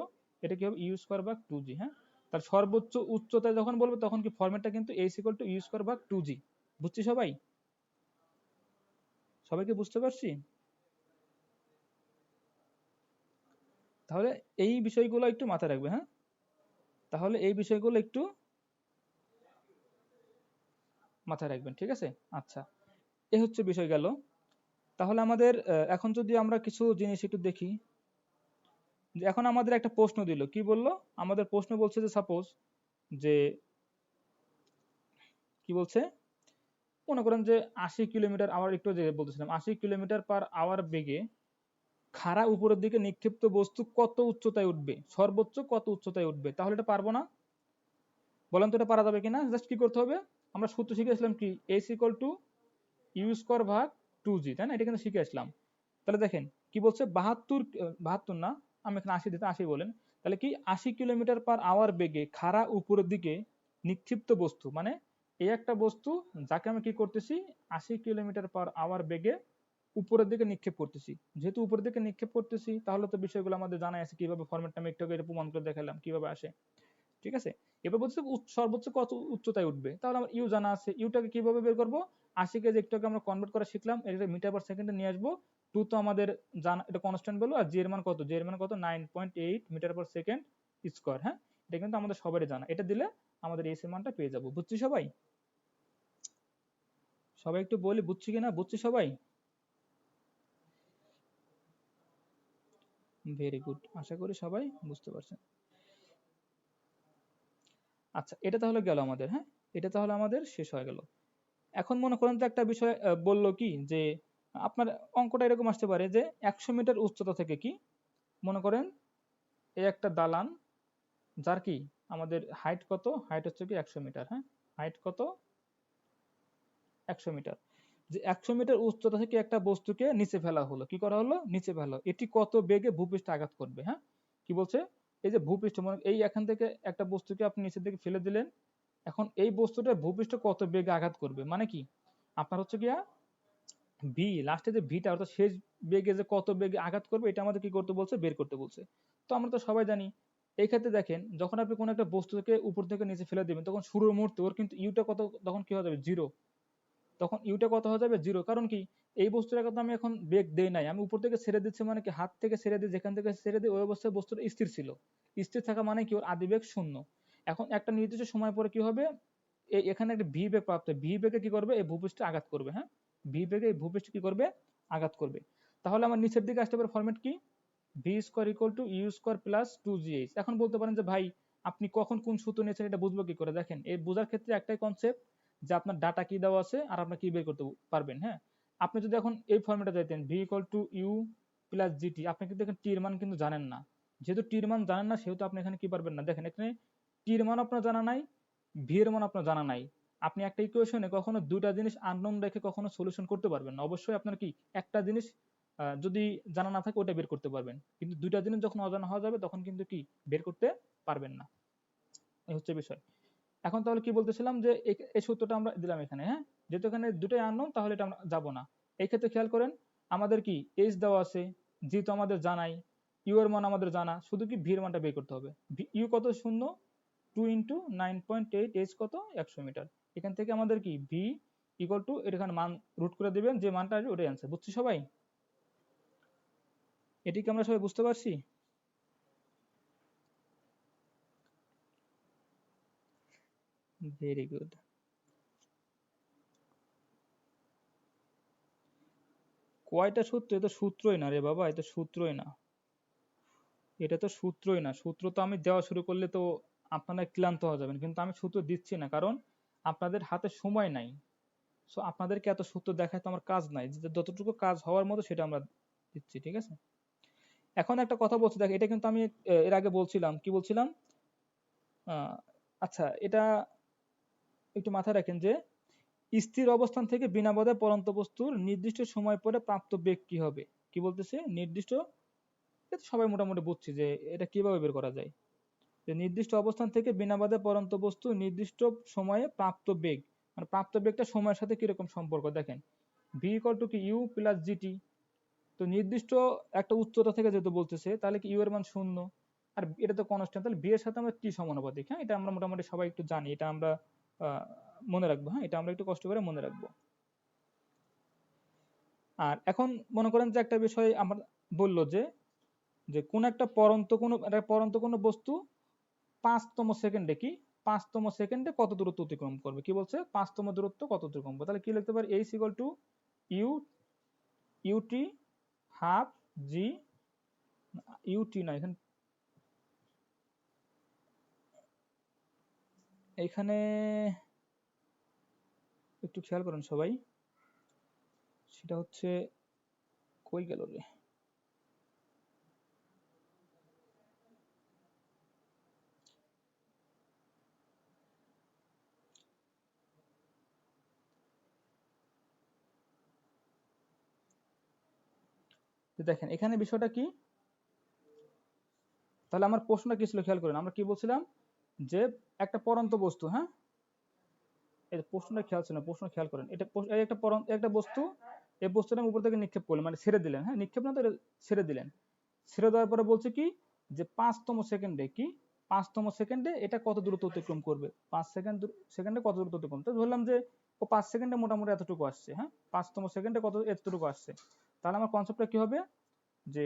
এটা কি হবে ইউ স্কোয়ার ভাগ টু জি। হ্যাঁ, তার সর্বোচ্চ উচ্চতায় যখন বলবো তখন কি ফরম্যাটটা কিন্তু h equal to you square ভাগ টু জি। বুঝছি সবাই, সবাইকে বুঝতে পারছি? তাহলে এই বিষয়গুলো একটু মাথায় রাখবে। হ্যাঁ, তাহলে এই বিষয়গুলো একটু মাথায় রাখবেন, ঠিক আছে? আচ্ছা, এ হচ্ছে বিষয় গেল। তাহলে আমাদের এখন যদি আমরা কিছু জিনিস একটু দেখি, যে এখন আমাদের একটা প্রশ্ন দিল, কি বললো, আমাদের প্রশ্ন বলছে যে সাপোজ যে কি বলছে, মনে করেন যে 80 কিলোমিটার আওয়ার, একটু যে বলতেছিলাম 80 কিলোমিটার পার আওয়ার বেগে খাড়া উপরের দিকে নিক্ষিপ্ত বস্তু কত উচ্চতায় উঠবে, সর্বোচ্চ কত উচ্চতায় উঠবে। তাহলে এটা পারবো না, বলেন তো এটা পারা যাবে কিনা? জাস্ট কি করতে হবে, আমরা সূত্র শিখে আসলাম কি, s equal to you square ভাগ টু জি, তাই না? এটা কিন্তু শিখে আসলাম। তাহলে দেখেন কি বলছে, 72 না, আমি এখানে 80 দিতে, 80 বলেন। তাহলে কি 80 কিলোমিটার পার আওয়ার বেগে খাড়া উপরের দিকে নিক্ষিপ্ত বস্তু, মানে এই একটা বস্তু যাকে আমি কি করতেছি, 80 কিলোমিটার পার আওয়ার বেগে উপরের দিকে নিক্ষেপ করতেছি। যেহেতু উপরের দিকে নিক্ষেপ করতেছি, তাহলে তো বিষয়গুলো আমাদের জানাই আছে, কিভাবে ফরম্যাটটা আমি একটু আগে প্রমাণ করে দেখালাম কিভাবে আসে। ঠিক আছে, এবার বলছে সর্বোচ্চ কত উচ্চতায় উঠবে। তাহলে আমার ইউ জানা আছে, ইউটাকে কিভাবে বের করবো, 80 কে একটু আগে আমরা কনভার্ট করা শিখলাম, এটা মিটার পার সেকেন্ডে নিয়ে আসবো। টু তো আমাদের জানা, এটা কনস্ট্যান্ট ভ্যালু, আর জি এর মান কত, জি এর মান কত, 9.8 মিটার পার সেকেন্ড স্কোয়ার। হ্যাঁ, এটা কিন্তু আমাদের সবারই জানা, এটা দিলে আমাদের এস এর মানটা পেয়ে যাবো। বুঝছি সবাই? সবাই একটু বলি বুঝছি কিনা, বুঝছি সবাই? ভেরি গুড, আশা করি সবাই বুঝতে পারছেন। আচ্ছা, এটা তাহলে গেল আমাদের। হ্যাঁ, এটা তাহলে আমাদের শেষ হয়ে গেল। এখন মনে করেন যে একটা বিষয় বললো কি যে আপনার অঙ্কটা এরকম আসতে পারে যে 100 মিটার উচ্চতা থেকে কি, মনে করেন এই একটা দালান, যার কি আমাদের হাইট কত, হাইট হচ্ছে কি 100 মিটার। হ্যাঁ, হাইট কত, 100 মিটার। যে 100 মিটার উচ্চতা থেকে একটা বস্তুকে নিচে ফেলা হলো, কি করা হলো, নিচে ফেলা হলো। এটি কত বেগে ভূপৃষ্ঠে আঘাত করবে। হ্যাঁ, কি বলছে, এই যে ভূপৃষ্ঠ, মানে এই এখান থেকে একটা বস্তুকে আপনি নিচের দিকে ফেলে দিলেন, এখন এই বস্তুটা ভূপৃষ্ঠ কত বেগে আঘাত করবে, মানে কি আপনার হচ্ছে গিয়া ভি, লাস্টে যে ভিটা অর্থাৎ শেষ বেগে যে কত বেগে আঘাত করবে, এটা আমাদের কি করতে বলছে, বের করতে বলছে। তো আমরা তো সবাই জানি, এই ক্ষেত্রে দেখেন যখন আপনি কোনো একটা বস্তুকে উপর থেকে নিচে ফেলে দিবেন, তখন শুরুর মুহূর্তে ওর কিন্তু ইউটা কত, তখন কি হয়ে যাবে, জিরো। তখন ইউটা কত হয়ে যাবে, জিরো। কারণ কি, এই বস্তুটা কিন্তু আমি এখন বেগ দেই নাই, আমি উপর থেকে ছেড়ে দিচ্ছি, মানে কি হাত থেকে ছেড়ে দিই, যেখান থেকে ছেড়ে দিই ওই অবস্থায় বস্তুটা স্থির ছিল। স্থির থাকা মানে কি, ওর আদিবেগ শূন্য। এখন একটা নির্দিষ্ট সময় পরে কি হবে, এখানে একটা ভি বেগ প্রাপ্ত, ভি বেগে কি করবে, এই ভূপৃষ্ঠে আঘাত করবে। হ্যাঁ, ভি বেগে এই ভূপৃষ্ঠে কি করবে, আঘাত করবে। তাহলে আমার নিচের দিকে আসতে পারে ফরম্যাট কি, v square equal to you square plus two G h. এখন বলতে পারেন যে ভাই আপনি কখন কোন সূত্র নিয়েছেন এটা বুঝবো কি করে। দেখেন, এই বোঝার ক্ষেত্রে একটাই কনসেপ্ট, যে আপনার ডাটা কি দেওয়া আছে আর আপনার কি বের করতে পারবেন। হ্যাঁ, আপনি যদি এখন এই ফর্মেটে যাইতেন, V equal to you plus GT, আপনি কিন্তু এখানে টির মান কিন্তু জানেন না। যেহেতু টির মান জানেন না, সেহেতু আপনি এখানে কি পারবেন না। দেখেন এখানে টির মান আপনার জানা নাই, ভি এর মান আপনার জানা নাই, আপনি একটা ইকুয়েশনে কখনো দুইটা জিনিস আননোন রেখে কখনো সলিউশন করতে পারবেন না। অবশ্যই আপনার কি একটা জিনিস যদি জানা না থাকে ওটা বের করতে পারবেন, কিন্তু দুইটা জিনিস যখন অজানা হয়ে যাবে তখন কিন্তু কি বের করতে পারবেন না। এই হচ্ছে বিষয়। এখন তাহলে কি বলতেছিলাম যে এই সূত্রটা আমরা দিলাম এখানে, হ্যাঁ, যেহেতু এখানে দুটোই আননোন তাহলে এটা আমরা যাব না। এই ক্ষেত্রে খেয়াল করেন আমাদের কি এইচ দেওয়া আছে, যেহেতু আমাদের জানাই, ইউ এর মান আমাদের জানা, শুধু কি ভি এর মানটা বের করতে হবে। ইউ কত? 0, 2 ইন্টু 9.8, এইচ কত? 100 মিটার। এখান থেকে আমাদের কি ভি ইকুয়াল টু এখানে মান রুট করে দিবেন, যে মানটা আসবে ওটাই অ্যান্সার। বুঝছি সবাই? এটি কি আমরা সবাই বুঝতে পারছি? Very good. কয়টা সূত্র? এটা সূত্রই না রে বাবা, এটা সূত্রই না, এটা তো সূত্রই না। সূত্র তো আমি দেওয়া শুরু করলে তো আপনারা ক্লান্ত হয়ে যাবেন, কিন্তু আমি সূত্র দিচ্ছি না কারণ আপনাদের হাতে সময় নাই। সো আপনাদেরকে এত সূত্র দেখায় তো আমার কাজ নাই, যে যতটুকু কাজ হওয়ার মতো সেটা আমরা দিচ্ছি, ঠিক আছে? এখন একটা কথা বলছি, দেখ এটা কিন্তু আমি এর আগে বলছিলাম, কি বলছিলাম? আচ্ছা, এটা একটু মাথায় রাখেন যে স্থির অবস্থান থেকে বিনা বাধায় পড়ন্ত বস্তুর নির্দিষ্ট সময় পরে প্রাপ্ত বেগ কি হবে। কি বলতেছে? নির্দিষ্ট, এটা সবাই মোটামুটি বুঝছি যে এটা কিভাবে বের করা যায়। যে নির্দিষ্ট অবস্থান থেকে বিনা বাধায় পড়ন্ত বস্তু নির্দিষ্ট সময়ে প্রাপ্ত বেগ, মানে প্রাপ্ত বেগটা সময়ের সাথে কিরকম সম্পর্ক দেখেন। ভি ইকুয়াল টু কি ইউ প্লাস জিটি। তো নির্দিষ্ট একটা উচ্চতা থেকে যেহেতু বলতেছে তাহলে কি ইউ এর মান 0, আর এটা তো কনস্ট্যান্ট, তাহলে ভি এর সাথে আমরা টি সমানুপাতিক। হ্যাঁ, এটা আমরা মোটামুটি সবাই একটু জানি, এটা আমরা মনে রাখবো। হ্যাঁ, এটা আমরা একটু কষ্ট করে মনে রাখবো। আর এখন মনে করেন যে একটা বিষয় আমরা বললো যে যে কোন একটা পরন্ত কোনো বস্তু 5তম সেকেন্ডে কি 5তম সেকেন্ডে কত দূরত্ব অতিক্রম করবে। কি বলছে? 5তম দূরত্ব কত অতিক্রম করবে। তাহলে কি লিখতে পারি? H equal to u u t half g, u t না, এখানে এইখানে একটু খেয়াল করেন সবাই, সেটা হচ্ছে কই গেল রে? দেখেন এখানে বিষয়টা কি, তাহলে আমার প্রশ্নটা কি ছিল খেয়াল করেন। আমরা কি বলছিলাম যে একটা পরন্ত বস্তু, হ্যাঁ, এই প্রশ্নটা খেয়াল ছিল না, প্রশ্ন খেয়াল করেন। এটা এই একটা বস্তু, এই বস্তুটা উপর থেকে নিক্ষেপ করলেন, মানে ছেড়ে দিলেন। হ্যাঁ, নিক্ষেপ না তো, এটা ছেড়ে দিলেন। ছেড়ে দেওয়ার পরে বলছে কি যে 5তম সেকেন্ডে কি 5তম সেকেন্ডে এটা কত দূরত্ব অতিক্রম করবে। 5 সেকেন্ডে কত দূরত্ব অতিক্রম, তো ধরলাম যে ও 5 সেকেন্ডে মোটামুটি এতটুকু আসছে। হ্যাঁ, 5তম সেকেন্ডে কত এতটুকু আসছে। তাহলে আমার কনসেপ্টটা কি হবে যে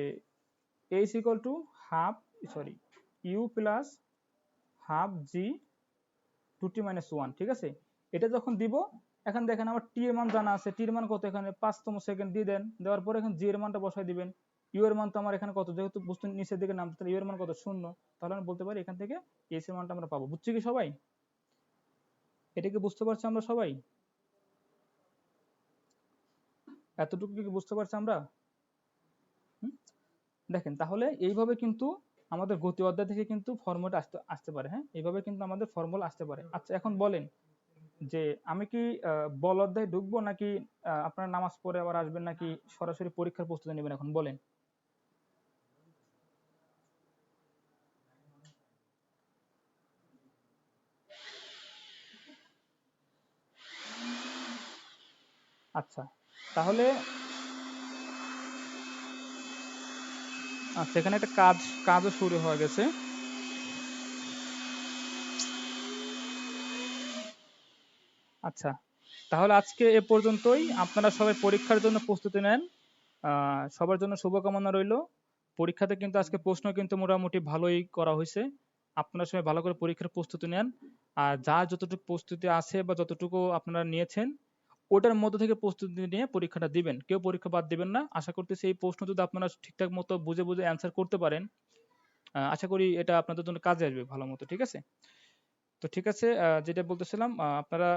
h equal to half, sorry, u plus half g two t minus one. ঠিক আছে, এটা যখন দিব, এখন দেখেন আমার টি এর মান জানা আছে, টি এর মান কত, এখানে 5তম সেকেন্ড দিয়ে দেন, দেওয়ার পরে এখানে জি এর মানটা বসাই দিবেন। ইউ এর মান তো আমার এখানে কত, যেহেতু বস্তু নিচের দিকে নামছে তাহলে ইউ এর মান কত? 0। তাহলে আমি বলতে পারি এখান থেকে এইচ এর মানটা আমরা পাবো। বুঝছি কি সবাই? এটা কি বুঝতে পারছি আমরা সবাই? এতটুকু কি বুঝতে পারছি আমরা? হুম? দেখেন তাহলে এইভাবে কিন্তু আমাদের গতি অধ্যায় থেকে কিন্তু ফর্মুলা আসতে আসতে পারে। হ্যাঁ, এইভাবে কিন্তু আমাদের ফর্মুলা আসতে পারে। আচ্ছা, এখন বলেন যে আমি কি বল অধ্যায়ে ঢুকবো নাকি আপনারা নামাজ পড়ে আবার আসবেন, নাকি সরাসরি পরীক্ষার প্রস্তুতি নেবেন, এখন বলেন। আচ্ছা, তাহলে আচ্ছা, এখানে একটা কাজও শুরু হয়ে গেছে। আচ্ছা, তাহলে আজকে এ পর্যন্তই। আপনারা সবাই পরীক্ষার জন্য প্রস্তুতি নেন। সবার জন্য শুভকামনা রইল। পরীক্ষাতে কিন্তু আজকে প্রশ্ন কিন্তু মোটামুটি ভালোই করা হয়েছে। আপনারা সবাই ভালো করে পরীক্ষার প্রস্তুতি নেন। আর যার যতটুকু প্রস্তুতি আছে বা যতটুকু আপনারা নিয়েছেন ওটার মধ্যে থেকে প্রস্তুতি নিয়ে পরীক্ষাটা দিবেন। কেউ পরীক্ষা বাদ দিবেন না। আশা করতেছি এই প্রশ্ন যদি আপনারা ঠিকঠাক মতো বুঝে বুঝে অ্যান্সার করতে পারেন, আশা করি এটা আপনাদের জন্য কাজে আসবে ভালো মতো। ঠিক আছে? তো ঠিক আছে, যেটা বলতেছিলাম, আপনারা